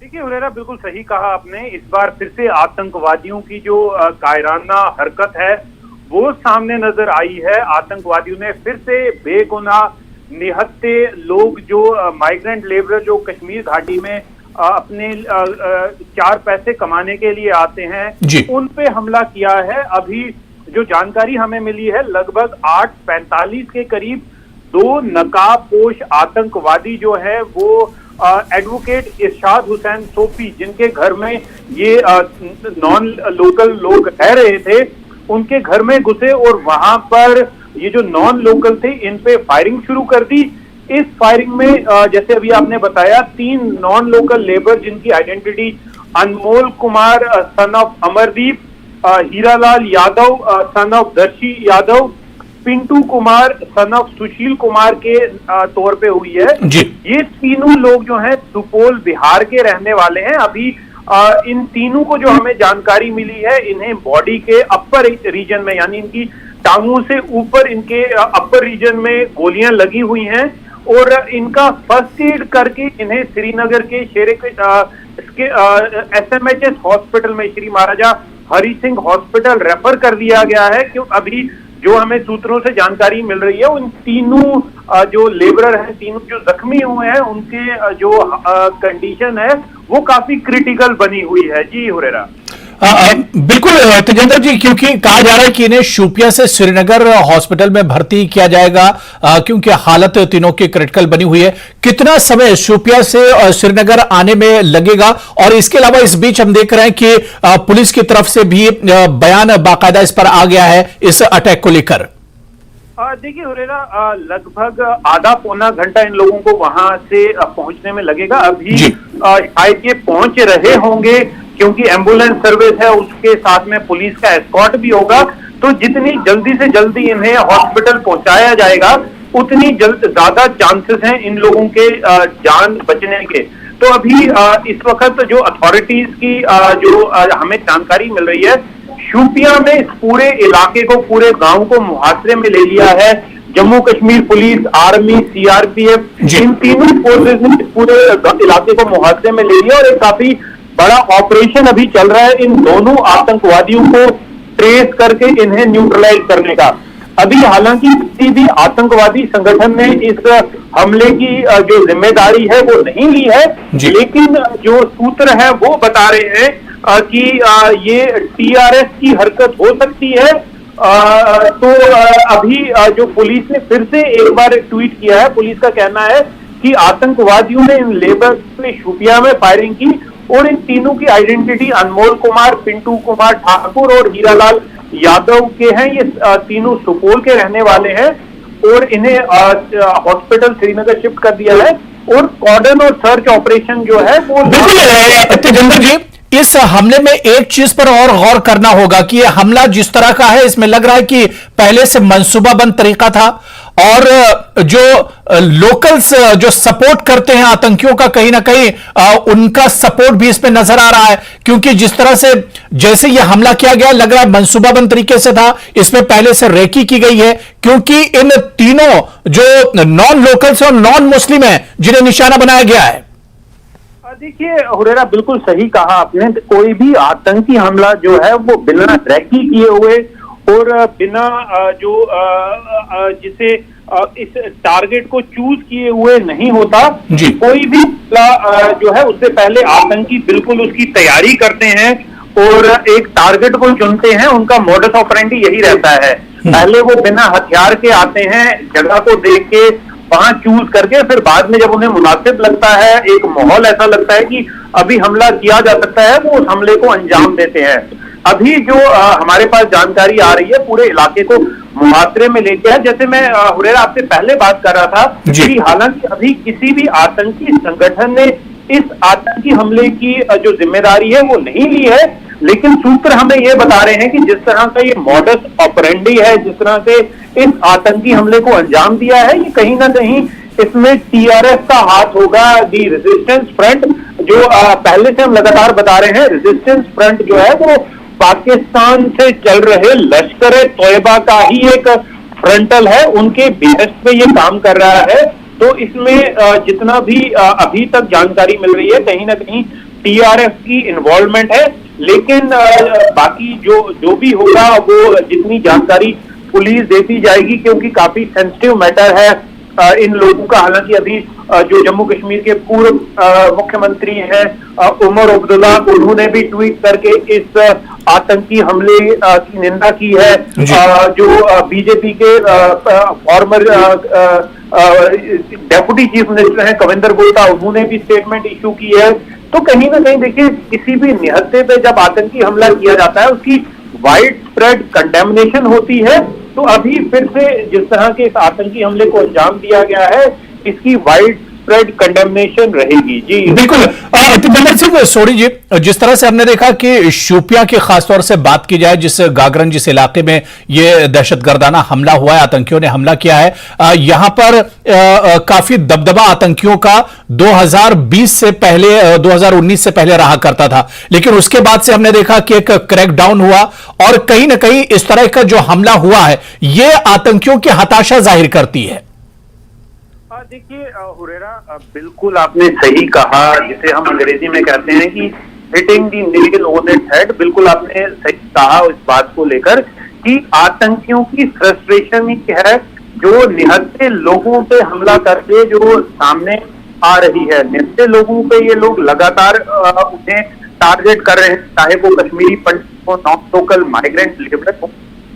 देखिए हुरैरा, बिल्कुल सही कहा आपने। इस बार फिर से आतंकवादियों की जो कायराना हरकत है वो सामने नजर आई है। आतंकवादियों ने फिर से बेगुनाह निहत्थे लोग, जो माइग्रेंट लेबर जो कश्मीर घाटी में अपने 4 पैसे कमाने के लिए आते हैं, उन पे हमला किया है। अभी जो जानकारी हमें मिली है, लगभग 8:45 के करीब 2 नकाबपोश आतंकवादी जो है वो एडवोकेट इरशाद हुसैन सोफी, जिनके घर में ये नॉन लोकल लोग रह रहे थे, उनके घर में घुसे और वहां पर ये जो नॉन लोकल थे इन पे फायरिंग शुरू कर दी। इस फायरिंग में जैसे अभी आपने बताया, 3 नॉन लोकल लेबर जिनकी identity Anmol Kumar son of Amardeep, Hiralal Yadav son of दर्शी यादव, पिंटू कुमार सन ऑफ सुशील कुमार के तौर पे हुई है। ये तीनों लोग जो हैं सुपौल बिहार के रहने वाले हैं। अभी इन तीनों को जो हमें जानकारी मिली है, इन्हें बॉडी के अपर रीजन में, यानी इनकी टांगों से ऊपर इनके अपर रीजन में गोलियां लगी हुई हैं और इनका फर्स्ट एड करके इन्हें श्रीनगर के SMHS हॉस्पिटल में, श्री महाराजा हरि सिंह हॉस्पिटल रेफर कर दिया गया है। क्यों अभी जो हमें सूत्रों से जानकारी मिल रही है, उन तीनों जो लेबरर हैं, तीनों जो जख्मी हुए हैं, उनके जो कंडीशन है वो काफी क्रिटिकल बनी हुई है। जी हुरैरा, बिल्कुल तेजेंद्र जी, क्योंकि कहा जा रहा है कि इन्हें शोपियां से श्रीनगर हॉस्पिटल में भर्ती किया जाएगा क्योंकि हालत तीनों की क्रिटिकल बनी हुई है। कितना समय शोपियां से श्रीनगर आने में लगेगा? और इसके अलावा इस बीच हम देख रहे हैं कि पुलिस की तरफ से भी बयान बाकायदा इस पर आ गया है इस अटैक को लेकर। देखिए हुरैरा, लगभग आधा पौना घंटा इन लोगों को वहां से पहुंचने में लगेगा। अभी शायद ये पहुंच रहे होंगे क्योंकि एम्बुलेंस सर्विस है, उसके साथ में पुलिस का एस्कॉर्ट भी होगा। तो जितनी जल्दी से जल्दी इन्हें हॉस्पिटल पहुंचाया जाएगा, उतनी ज्यादा चांसेस हैं इन लोगों के जान बचने के। तो अभी इस वक्त जो अथॉरिटीज की जो हमें जानकारी मिल रही है, शोपियां में इस पूरे इलाके को, पूरे गांव को मुहासरे में ले लिया है। Jammu Kashmir police, army, CRPF, इन तीनों फोर्सेज ने इस पूरे इलाके को मुहासरे में ले लिया और एक काफी बड़ा ऑपरेशन अभी चल रहा है इन दोनों आतंकवादियों को ट्रेस करके इन्हें न्यूट्रलाइज करने का। अभी हालांकि किसी भी आतंकवादी संगठन ने इस हमले की जो जिम्मेदारी है वो नहीं ली है, लेकिन जो सूत्र है वो बता रहे हैं कि ये TRS की हरकत हो सकती है। तो अभी जो पुलिस ने फिर से एक बार ट्वीट किया है। पुलिस का कहना है कि आतंकवादियों ने इन लेबर पे शोपियां में फायरिंग की और इन तीनों की आइडेंटिटी अनमोल कुमार, पिंटू कुमार ठाकुर और हीरालाल यादव के हैं। ये तीनों सुपौल के रहने वाले हैं और इन्हें हॉस्पिटल श्रीनगर शिफ्ट कर दिया है और कॉर्डन और सर्च ऑपरेशन जो है वो बिल्कुल तेजेंद्र जी, इस हमले में एक चीज पर और गौर करना होगा कि यह हमला जिस तरह का है, इसमें लग रहा है कि पहले से मंसूबाबंद तरीका था और जो लोकल्स जो सपोर्ट करते हैं आतंकियों का, कहीं ना कहीं उनका सपोर्ट भी इसमें नजर आ रहा है, क्योंकि जिस तरह से जैसे यह हमला किया गया लग रहा है मंसूबाबंद तरीके से था। इसमें पहले से रेकी की गई है, क्योंकि इन तीनों जो नॉन लोकल्स और नॉन मुस्लिम हैं जिन्हें निशाना बनाया गया है। देखिए हुरेरा, बिल्कुल सही कहा आपने। कोई भी आतंकी हमला जो है वो बिना रैकी किए हुए और बिना जिसे इस टारगेट को चूज किए हुए नहीं होता। कोई भी जो है उससे पहले आतंकी बिल्कुल उसकी तैयारी करते हैं और एक टारगेट को चुनते हैं। उनका मोडस ऑपरेंडी यही रहता है। पहले वो बिना हथियार के आते हैं, जगह को देख के वहां चूज करके, फिर बाद में जब उन्हें मुनासिब लगता है, एक माहौल ऐसा लगता है कि अभी हमला किया जा सकता है, वो उस हमले को अंजाम देते हैं। अभी जो हमारे पास जानकारी आ रही है पूरे इलाके को मुहासरे में लेके है। जैसे मैं हुरेरा आपसे पहले बात कर रहा था कि हालांकि अभी किसी भी आतंकी संगठन ने इस आतंकी हमले की जो जिम्मेदारी है वो नहीं ली है, लेकिन सूत्र हमें ये बता रहे हैं कि जिस तरह का ये मॉडस ऑपरेंडी है, जिस तरह से इस आतंकी हमले को अंजाम दिया है, ये कहीं ना कहीं इसमें टीआरएस का हाथ होगा। दी रेजिस्टेंस फ्रंट जो पहले से हम लगातार बता रहे हैं, रेजिस्टेंस फ्रंट जो है वो पाकिस्तान से चल रहे लश्कर-ए-तोयबा का ही एक फ्रंटल है, उनके बेस पे ये काम कर रहा है। तो इसमें जितना भी अभी तक जानकारी मिल रही है, कहीं ना कहीं टीआरएस की इन्वॉल्वमेंट है। लेकिन बाकी जो भी होगा वो जितनी जानकारी पुलिस देती जाएगी, क्योंकि काफी सेंसिटिव मैटर है इन लोगों का। हालांकि अभी जो जम्मू कश्मीर के पूर्व मुख्यमंत्री हैं उमर अब्दुल्ला, उन्होंने भी ट्वीट करके इस आतंकी हमले की निंदा की है। जो बीजेपी के फॉर्मर डेप्यूटी चीफ मिनिस्टर हैं कविंदर गुप्ता, उन्होंने भी स्टेटमेंट इशू की है। तो कहीं ना कहीं देखिए, किसी भी निहत्थे पे जब आतंकी हमला किया जाता है उसकी वाइड स्प्रेड कंडेमनेशन होती है। तो अभी फिर से जिस तरह के इस आतंकी हमले को अंजाम दिया गया है, इसकी वाइड स्प्रेड कंडेमनेशन रहेगी। जी बिल्कुल। सिंह सोडी जी, जिस तरह से हमने देखा कि शोपियां की खासतौर से बात की जाए, जिस गागरन जिस इलाके में ये दहशतगर्दाना हमला हुआ है, आतंकियों ने हमला किया है, यहां पर काफी दबदबा आतंकियों का 2020 से पहले 2019 से पहले रहा करता था, लेकिन उसके बाद से हमने देखा कि एक क्रैकडाउन हुआ और कहीं ना कहीं इस तरह का जो हमला हुआ है ये आतंकियों की हताशा जाहिर करती है। देखिए हुरेरा, बिल्कुल आपने सही कहा, जिसे हम अंग्रेजी में कहते हैं कि hitting the nail on its head. बिल्कुल आपने सही कहा इस बात को लेकर कि आतंकियों की फ्रस्ट्रेशन ही है जो निहत्थे लोगों पे हमला करके जो सामने आ रही है। निहत्थे लोगों पे ये लोग लगातार उन्हें टारगेट कर रहे हैं, चाहे वो कश्मीरी पंडित हो, नॉन लोकल माइग्रेंट लेबर हो,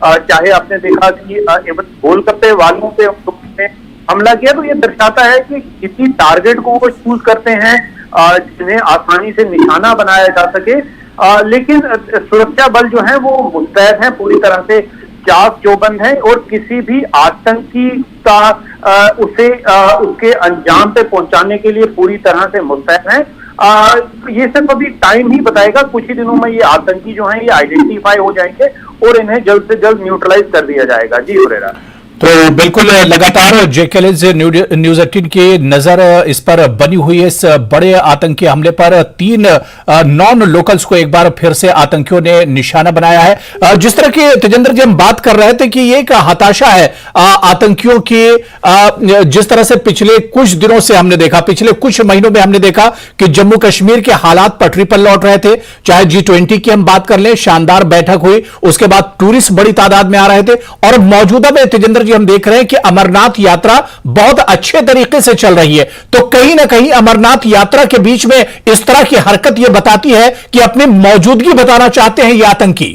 चाहे आपने देखा कि इवन गोलगप्पे वालों पे उन्होंने हमला किया। तो ये दर्शाता है कि किसी टारगेट को वो चूज करते हैं जिन्हें आसानी से निशाना बनाया जा सके। लेकिन सुरक्षा बल जो है वो मुस्तैद हैं, पूरी तरह से चाक चौबंद है और किसी भी आतंकी का उसे उसके अंजाम पे पहुंचाने के लिए पूरी तरह से मुस्तैद हैं। ये सिर्फ अभी टाइम ही बताएगा, कुछ ही दिनों में ये आतंकी जो हैं ये आइडेंटिफाई हो जाएंगे और इन्हें जल्द से जल्द न्यूट्रलाइज कर दिया जाएगा। जी हुरेरा। तो बिल्कुल लगातार जेकेएलएस न्यूज 18 की नजर इस पर बनी हुई है। इस बड़े आतंकी हमले पर 3 नॉन लोकल्स को एक बार फिर से आतंकियों ने निशाना बनाया है। जिस तरह की तेजेंद्र जी हम बात कर रहे थे कि ये एक हताशा है आतंकियों की, जिस तरह से पिछले कुछ दिनों से हमने देखा, पिछले कुछ महीनों में हमने देखा कि जम्मू कश्मीर के हालात पटरी पर लौट रहे थे। चाहे G20 की हम बात कर लें, शानदार बैठक हुई, उसके बाद टूरिस्ट बड़ी तादाद में आ रहे थे और मौजूदा में तेजेंद्र हम देख रहे हैं कि अमरनाथ यात्रा बहुत अच्छे तरीके से चल रही है। तो कहीं ना कहीं अमरनाथ यात्रा के बीच में इस तरह की हरकत यह बताती है कि अपनी मौजूदगी बताना चाहते हैं ये आतंकी।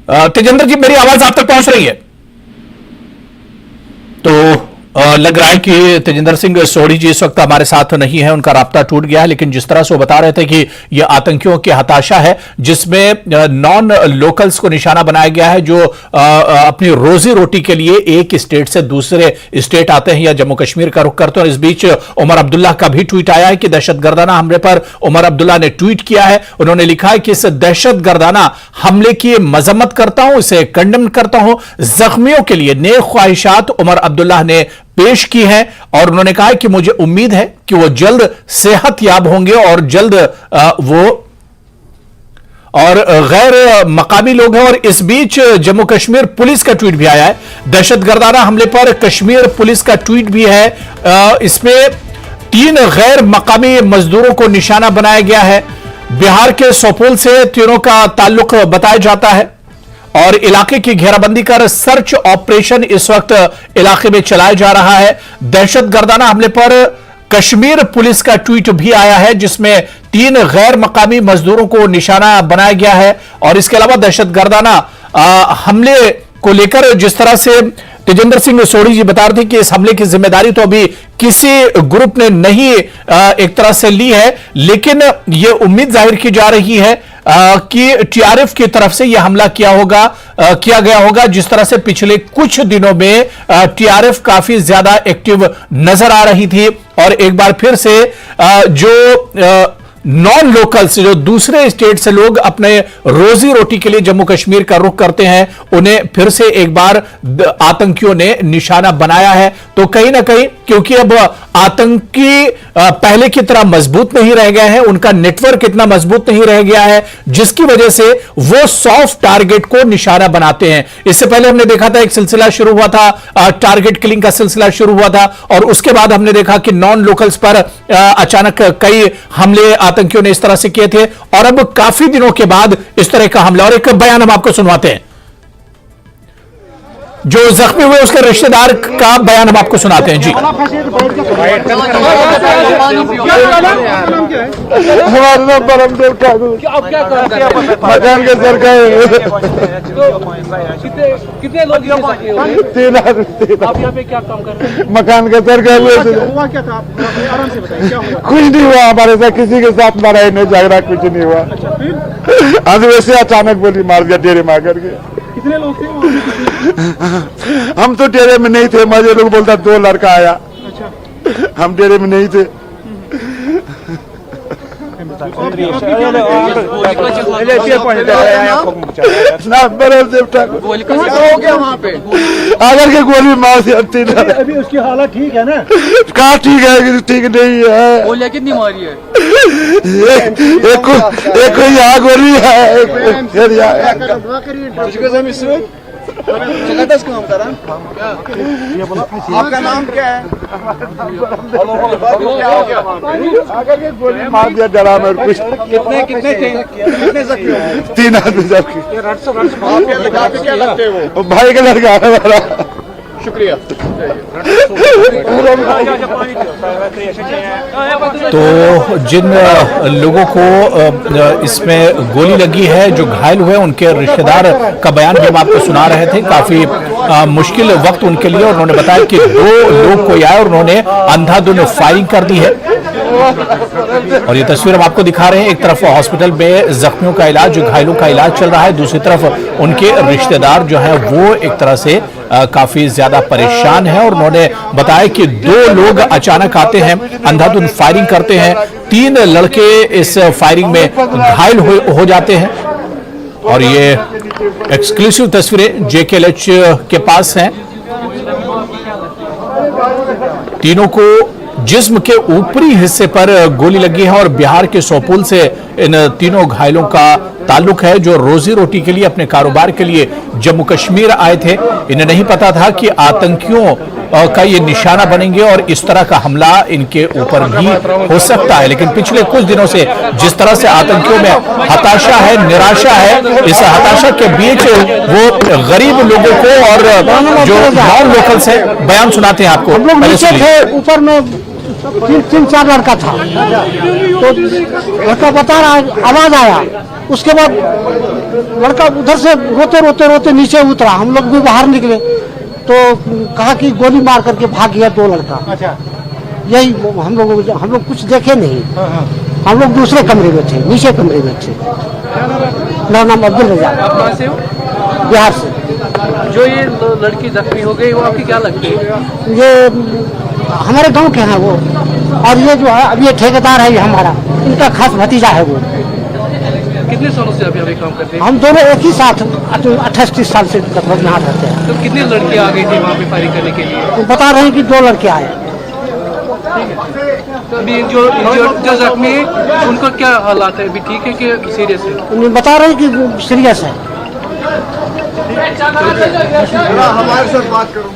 तेजेंद्र जी, मेरी आवाज आप तक पहुंच रही है? तो लग रहा है कि तेजिंदर सिंह सोढ़ी जी इस वक्त हमारे साथ नहीं है, उनका राब्ता टूट गया है, लेकिन जिस तरह से वो बता रहे थे कि यह आतंकियों की हताशा है जिसमें नॉन लोकल्स को निशाना बनाया गया है जो अपनी रोजी रोटी के लिए एक स्टेट से दूसरे स्टेट आते हैं या जम्मू कश्मीर का रुख करते हैं। और इस बीच उमर अब्दुल्ला का भी ट्वीट आया है कि दहशतगर्दाना हमले पर उमर अब्दुल्ला ने ट्वीट किया है। उन्होंने लिखा है कि इस दहशतगर्दाना हमले की मजम्मत करता हूं, इसे कंडेम करता हूं। जख्मियों के लिए नेक ख्वाहिशात उमर अब्दुल्ला ने पेश की है और उन्होंने कहा है कि मुझे उम्मीद है कि वो जल्द सेहतयाब होंगे और जल्द वो और गैर मकामी लोग हैं। और इस बीच जम्मू कश्मीर पुलिस का ट्वीट भी आया है। दहशतगर्दाना हमले पर कश्मीर पुलिस का ट्वीट भी है। इसमें 3 गैर मकामी मजदूरों को निशाना बनाया गया है। बिहार के सोपोल से तीनों का ताल्लुक बताया जाता है और इलाके की घेराबंदी कर सर्च ऑपरेशन इस वक्त इलाके में चलाया जा रहा है। दहशतगर्दाना हमले पर कश्मीर पुलिस का ट्वीट भी आया है जिसमें 3 गैर मकामी मजदूरों को निशाना बनाया गया है। और इसके अलावा दहशतगर्दाना हमले को लेकर जिस तरह से तेजिंदर सिंह सोढ़ी जी बता रहे थे कि इस हमले की जिम्मेदारी तो अभी किसी ग्रुप ने नहीं एक तरह से ली है, लेकिन यह उम्मीद जाहिर की जा रही है कि टीआरएफ की तरफ से यह हमला किया गया होगा। जिस तरह से पिछले कुछ दिनों में टीआरएफ काफी ज्यादा एक्टिव नजर आ रही थी और एक बार फिर से जो नॉन लोकल्स जो दूसरे स्टेट से लोग अपने रोजी रोटी के लिए जम्मू कश्मीर का रुख करते हैं उन्हें फिर से एक बार आतंकियों ने निशाना बनाया है। तो कहीं ना कहीं क्योंकि अब आतंकी पहले की तरह मजबूत नहीं रह गए हैं, उनका नेटवर्क इतना मजबूत नहीं रह गया है जिसकी वजह से वो सॉफ्ट टारगेट को निशाना बनाते हैं। इससे पहले हमने देखा था एक सिलसिला शुरू हुआ था, टारगेट किलिंग का सिलसिला शुरू हुआ था और उसके बाद हमने देखा कि नॉन लोकल्स पर अचानक कई हमले आतंकियों ने इस तरह से किए थे और अब काफी दिनों के बाद इस तरह का हमला। और एक बयान हम आपको सुनवाते हैं, जो जख्मी हुए उसके रिश्तेदार का बयान हम आपको सुनाते हैं। जी हमारा नाम परमदेव ठाकुर, मकान के सरकार। कितने लोग 3 आदमी। आप यहाँ पे क्या काम कर रहे हैं? मकान के सरकार हुआ क्या था? आराम से बताइए क्या हुआ? कुछ नहीं हुआ हमारे साथ, किसी के साथ लड़ाई नहीं झगड़ा कुछ नहीं हुआ। आज वैसे अचानक गोली मार दिया डेरे मार करके। कितने लोग थे? हम तो डेरे में नहीं थे, मुझे लोग बोलता 2 लड़का आया। अच्छा, हम डेरे में नहीं थे। नाम परमदेव ठाकुर। वहाँ पे आकर के गोली मार दिया। अभी उसकी हालत ठीक है ना? कहाँ ठीक है, ठीक नहीं है। गोलियां कितनी मारी है? एक को यहाँ गोली है, आपका नाम क्या है? आकर के गोली मार दिया डरा में। कुछ कितने कितने जख्मी? 3 आदमी जख्मी। क्या लगते हैं वो? भाई का लड़का है हमारा। शुक्रिया। तो जिन लोगों को इसमें गोली लगी है, जो घायल हुए, उनके रिश्तेदार का बयान भी हम आपको सुना रहे थे। काफी मुश्किल वक्त उनके लिए। उन्होंने बताया कि 2 लोग कोई आए और उन्होंने अंधाधुंध फायरिंग कर दी है। और ये तस्वीर हम आपको दिखा रहे हैं। एक तरफ हॉस्पिटल में जख्मियों का इलाज, जो घायलों का इलाज चल रहा है, दूसरी तरफ उनके रिश्तेदार जो हैं वो एक तरह से काफी ज्यादा परेशान हैं। और उन्होंने बताया कि 2 लोग अचानक आते हैं, अंधाधुंध फायरिंग करते हैं, 3 लड़के इस फायरिंग में घायल हो जाते हैं। और ये एक्सक्लूसिव तस्वीरें JKLH के पास हैं। तीनों को जिस्म के ऊपरी हिस्से पर गोली लगी है और बिहार के सोपोल से इन तीनों घायलों का ताल्लुक है, जो रोजी रोटी के लिए, अपने कारोबार के लिए जम्मू कश्मीर आए थे। इन्हें नहीं पता था कि आतंकियों का ये निशाना बनेंगे और इस तरह का हमला इनके ऊपर भी हो सकता है। लेकिन पिछले कुछ दिनों से जिस तरह से आतंकियों में हताशा है, निराशा है, इस हताशा के बीच वो गरीब लोगों को और जो नॉन लोकल्स है बयान सुनाते हैं आपको। हम लोग नीचे थे, ऊपर में 3-4 लड़का था, तो लड़का बता रहा है, आवाज आया, उसके बाद लड़का उधर से रोते रोते नीचे उतरा। हम लोग भी बाहर निकले तो कहा कि गोली मार करके भाग गया 2 लड़का। अच्छा। यही हम लोग कुछ देखे नहीं। हम लोग दूसरे कमरे में थे, नीचे कमरे में थे। मेरा नाम अब्दुल रजा। आप कहाँ से हो? बिहार से। जो ये लड़की जख्मी हो गई वो आपकी क्या लगती है? ये हमारे गांव के हैं वो, और ये जो है अब ये ठेकेदार है, ये हमारा इनका खास भतीजा है वो। कितने सालों से अभी अभी काम करते हैं? हम दोनों एक ही साथ 28-30 साल से लगभग यहाँ रहते हैं। तो कितनी लड़कियाँ आ गई थी वहाँ पे फायरिंग करने के लिए? तो बता रहे हैं कि 2 लड़के आए। तो अभी जो जख्मी है उनको क्या हालात है? अभी ठीक है कि सीरियस है? उन्हें बता रहे हैं कि सीरियस है। हमारे साथ बात करो।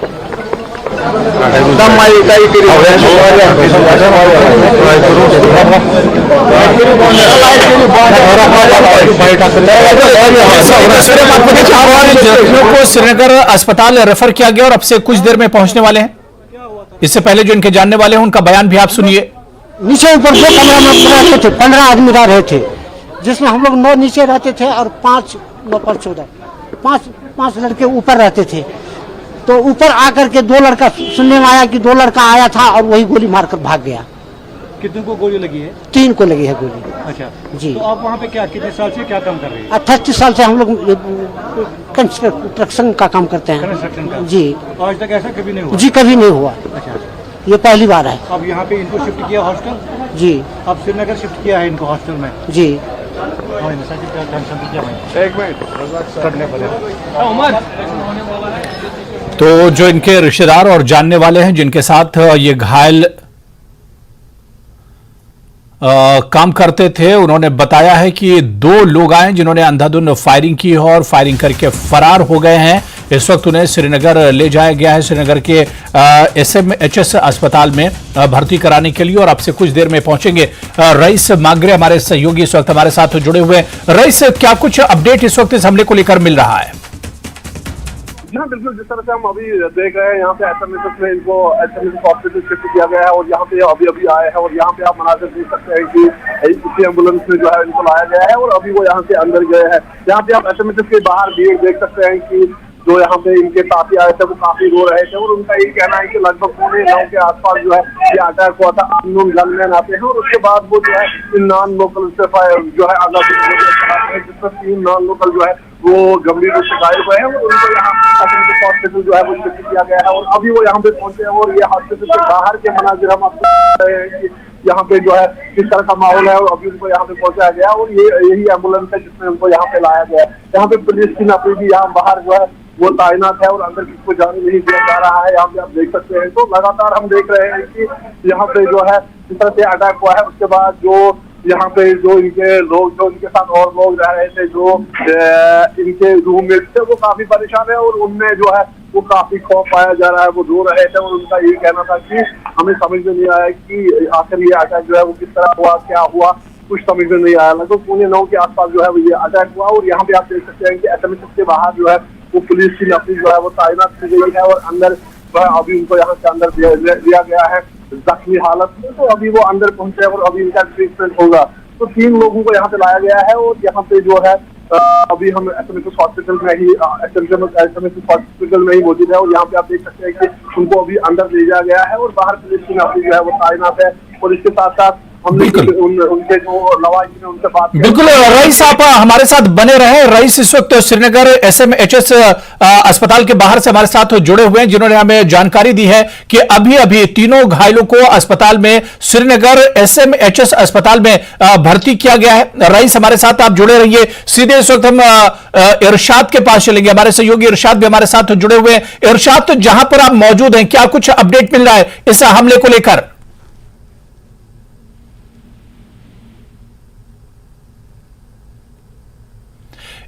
को श्रीनगर अस्पताल रेफर किया गया और अब से कुछ देर में पहुंचने वाले हैं। इससे पहले जो इनके जानने वाले हैं उनका बयान भी आप सुनिए। नीचे ऊपर 2 कमरा में रहते थे, 15 आदमी रह रहे थे, जिसमें हम लोग 9 नीचे रहते थे और 5 9 पर 14 5 लड़के ऊपर रहते थे। तो ऊपर आकर के 2 लड़का सुनने में आया कि 2 लड़का आया था और वही गोली मारकर भाग गया। कितने को गोली लगी है? 3 को लगी है गोली। अच्छा जी। तो आप वहाँ पे कितने साल से क्या काम कर रहे हैं? 28 साल से हम लोग कंस्ट्रक्शन का काम करते हैं। कंस्ट्रक्शन का? जी। आज तक ऐसा कभी नहीं हुआ? जी कभी नहीं हुआ। अच्छा। ये पहली बार है। अब यहाँ पे इनको शिफ्ट किया हॉस्टल? जी। अब श्रीनगर शिफ्ट किया है इनको हॉस्टल में? जी। एक मिनट करने पड़ेगा। तो जो इनके रिश्तेदार और जानने वाले हैं जिनके साथ ये घायल काम करते थे, उन्होंने बताया है कि 2 लोग आए जिन्होंने अंधाधुंध फायरिंग की है और फायरिंग करके फरार हो गए हैं। इस वक्त उन्हें श्रीनगर ले जाया गया है, श्रीनगर के SMHS अस्पताल में भर्ती कराने के लिए, और अब से कुछ देर में पहुंचेंगे। रईस मागरे हमारे सहयोगी इस वक्त हमारे साथ जुड़े हुए हैं। रईस, क्या कुछ अपडेट इस वक्त इस हमले को लेकर मिल रहा है? जी हाँ, बिल्कुल। जिस तरह से हम अभी देख रहे हैं, यहाँ पे SMHS में इनको SMHS हॉस्पिटल शिफ्ट किया गया है और यहाँ पे अभी आए हैं और यहाँ पे आप मनाजिर देख सकते हैं कि इसी एम्बुलेंस में जो है इनको लाया गया है और अभी वो यहाँ से अंदर गए हैं। यहाँ पे आप SMHS के बाहर भीड़ देख सकते हैं कि जो यहाँ पे इनके साथी आए थे वो काफी रो रहे थे और उनका यही कहना है कि लगभग 9:15 के आसपास जो है ये अटैक हुआ था। अननोन गनमैन आते हैं और उसके बाद वो जो है इन नॉन लोकल से जो है जिसमें 3 नॉन लोकल जो है वो गंभीर रूप से घायल हुए हैं और उनको यहाँ हॉस्पिटल जो है वो शिफ्ट किया गया है और अभी वो यहाँ पे पहुंचे हैं और ये हॉस्पिटल के बाहर के मनाजिर हम आपको बता रहे हैं कि यहाँ पे जो है किस तरह का माहौल है और अभी उनको यहाँ पे पहुंचाया गया और ये यही एम्बुलेंस है जिसमें उनको यहाँ पे लाया गया है। यहाँ पे पुलिस की नफरी भी यहाँ बाहर जो है वो तैनात है और अंदर किसी को जाने नहीं दिया जा रहा है। यहाँ पे आप देख सकते हैं। तो लगातार हम देख रहे हैं कि यहाँ पे जो है जिस तरह से अटैक हुआ है उसके बाद जो यहाँ पे जो इनके लोग जो इनके साथ और लोग रह रहे थे, जो इनके रूममेट थे, वो काफी परेशान है और उनमें जो है वो काफी खौफ पाया जा रहा है। वो रो रहे थे और उनका यही कहना था कि हमें समझ में नहीं आया कि आखिर ये अटैक जो है वो किस तरह हुआ, क्या हुआ, कुछ समझ में नहीं आया। लगभग 9:15 के आसपास जो है वो ये अटैक हुआ और यहाँ पे आप देख सकते हैं कि SMHS के बाहर जो है वो पुलिस की नफरी जो है वो तैनात की गई है और अंदर जो है अभी उनको यहाँ से अंदर दिया गया है जख्मी हालत में। तो अभी वो अंदर पहुंचे और अभी इनका ट्रीटमेंट होगा। तो 3 लोगों को यहाँ पे लाया गया है और यहाँ पे जो है अभी हम SMHS हॉस्पिटल में ही SMHS हॉस्पिटल में ही मौजूद है और यहाँ पे आप देख सकते हैं कि उनको अभी अंदर ले जाया गया है और बाहर पुलिस की नफरी जो है वो तैनात है और इसके साथ साथ हमने उनके जो लवाई ने उनसे बात की। बिल्कुल रईस, आप हमारे साथ बने रहे। रईस इस वक्त श्रीनगर SMHS अस्पताल के बाहर से हमारे साथ जुड़े हुए हैं, जिन्होंने हमें जानकारी दी है कि अभी तीनों घायलों को अस्पताल में श्रीनगर SMHS अस्पताल में भर्ती किया गया है। रईस हमारे साथ आप जुड़े रहिए। सीधे इस वक्त हम इरशाद के पास चलेंगे। हमारे सहयोगी इरशाद भी हमारे साथ जुड़े हुए हैं। इरशाद, तो जहां पर आप मौजूद हैं, क्या कुछ अपडेट मिल रहा है इस हमले को लेकर?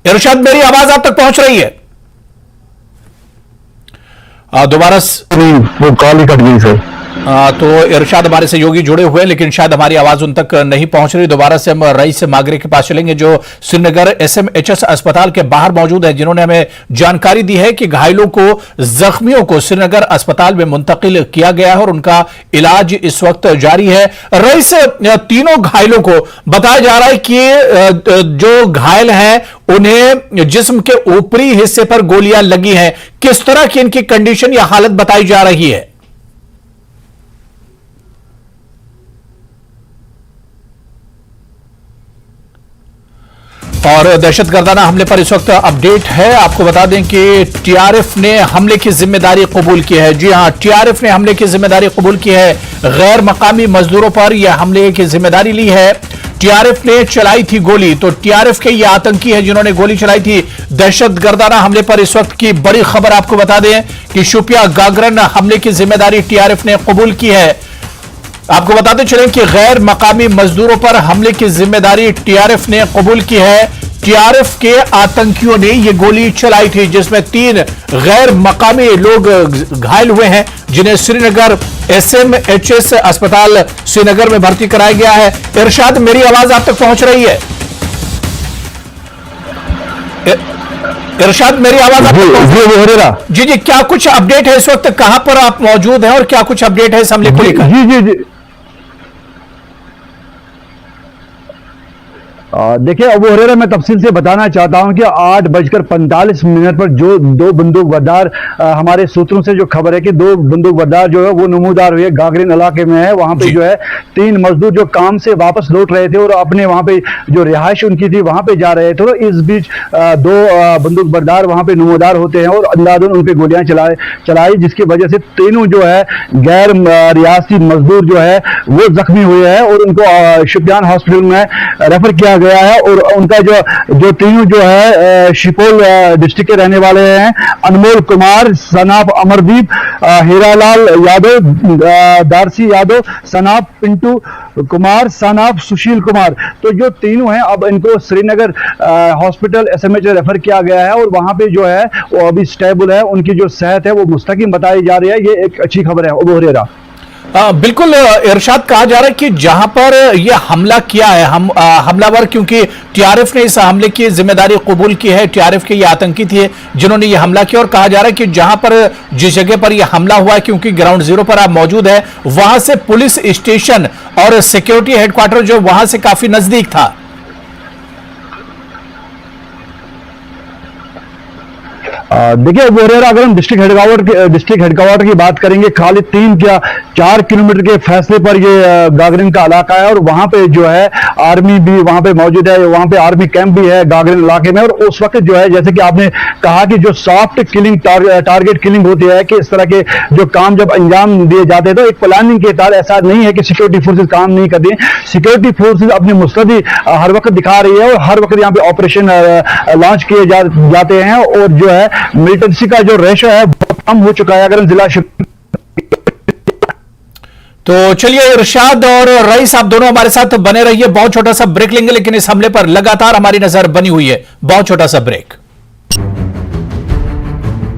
इरशाद, मेरी आवाज आप तक पहुंच रही है? दोबारा वो कॉल ही कट गई सर। तो इरशाद हमारे सहयोगी जुड़े हुए हैं, लेकिन शायद हमारी आवाज उन तक नहीं पहुंच रही। दोबारा से हम रईस मागरे के पास चलेंगे जो श्रीनगर SMHS अस्पताल के बाहर मौजूद है, जिन्होंने हमें जानकारी दी है कि घायलों को, जख्मियों को श्रीनगर अस्पताल में मुंतकिल किया गया है और उनका इलाज इस वक्त जारी है। रईस, तीनों घायलों को बताया जा रहा है कि जो घायल हैं उन्हें जिस्म के ऊपरी हिस्से पर गोलियां लगी हैं। किस तरह की इनकी कंडीशन या हालत बताई जा रही है? और दहशतगर्दाना हमले पर इस वक्त अपडेट है। आपको बता दें कि TRF ने हमले की जिम्मेदारी कबूल की है। जी हां, TRF ने हमले की जिम्मेदारी कबूल की है। गैर मकामी मजदूरों पर यह हमले की जिम्मेदारी ली है। TRF ने चलाई थी गोली, तो TRF के ये आतंकी है जिन्होंने गोली चलाई थी। दहशतगर्दाना हमले पर इस वक्त की बड़ी खबर आपको बता दें कि शोपियां गागरन हमले की जिम्मेदारी TRF ने कबूल की है। आपको बताते चलें कि गैर मकामी मजदूरों पर हमले की जिम्मेदारी TRF ने कबूल की है। TRF के आतंकियों ने यह गोली चलाई थी, जिसमें 3 गैर मकामी लोग घायल हुए हैं, जिन्हें श्रीनगर SMHS अस्पताल श्रीनगर में भर्ती कराया गया है। इरशाद, मेरी आवाज आप तक पहुंच रही है? इरशाद, मेरी आवाज आप तक पहुंच रही है? जी जी, क्या कुछ अपडेट है इस वक्त? कहां पर आप मौजूद हैं और क्या कुछ अपडेट है इस हमले को लेकर? जी जी जी, देखिए, अबू हुरैरा मैं तफसील से बताना चाहता हूं कि 8:45 पर जो 2 बंदूकबरदार, हमारे सूत्रों से जो खबर है कि 2 बंदूकबरदार जो है वो नमूदार हुए, गागरिन इलाके में है। वहां पे जो है 3 मजदूर जो काम से वापस लौट रहे थे और अपने वहां पे जो रिहाइश उनकी थी वहां पे जा रहे थे, तो इस बीच 2 बंदूकबरदार वहां पे नमूदार होते हैं और अंधाधुंध उन पे गोलियां चलाई, जिसकी वजह से तीनों जो है गैर रियासती मजदूर जो है वो जख्मी हुए हैं और उनको शुपियान हॉस्पिटल में रेफर किया गया है। और उनका जो तीनों जो है शिपोल डिस्ट्रिक्ट के रहने वाले हैं। अनमोल कुमार सनाफ अमरदीप, हीरालाल यादव, दारसी यादव सनाफ पिंटू कुमार, सनाफ सुशील कुमार। तो जो तीनों हैं अब इनको श्रीनगर हॉस्पिटल SMHS रेफर किया गया है और वहां पे जो है वो अभी स्टेबल है, उनकी जो सेहत है वो मुस्तकिम बताई जा रही है। ये एक अच्छी खबर है अबू हुरैरा। बिल्कुल इरशाद, कहा जा रहा है कि जहां पर यह हमला किया है हमलावर, क्योंकि TRF ने इस हमले की जिम्मेदारी कबूल की है। TRF के ये आतंकी थे जिन्होंने यह हमला किया और कहा जा रहा है कि जहां पर जिस जगह पर यह हमला हुआ है, क्योंकि ग्राउंड जीरो पर आप मौजूद है, वहां से पुलिस स्टेशन और सिक्योरिटी हेडक्वार्टर जो वहां से काफी नजदीक था। देखिए अबू हुरैरा, अगर हम डिस्ट्रिक्ट हेडक्वार्टर की बात करेंगे, खाली 3 या 4 किलोमीटर के फासले पर ये गागरिन का इलाका है और वहां पे जो है आर्मी भी वहां पे मौजूद है। वहां पे आर्मी कैंप भी है गागरिन इलाके में। और उस वक्त जो है, जैसे कि आपने कहा कि जो सॉफ्ट किलिंग, टारगेट किलिंग होती है, कि इस तरह के जो काम जब अंजाम दिए जाते हैं तो एक प्लानिंग के तहत, ऐसा नहीं है कि सिक्योरिटी फोर्सेज काम नहीं करती। सिक्योरिटी फोर्सेज अपनी मुस्तैदी हर वक्त दिखा रही है और हर वक्त यहाँ पे ऑपरेशन लॉन्च किए जाते हैं और जो है मिलिटेंसी का जो रेशो है वो कम हो चुका है। अगर जिला तो चलिए, इरशाद और रईस आप दोनों हमारे साथ बने रहिए। बहुत छोटा सा ब्रेक लेंगे, लेकिन इस हमले पर लगातार हमारी नजर बनी हुई है। बहुत छोटा सा ब्रेक।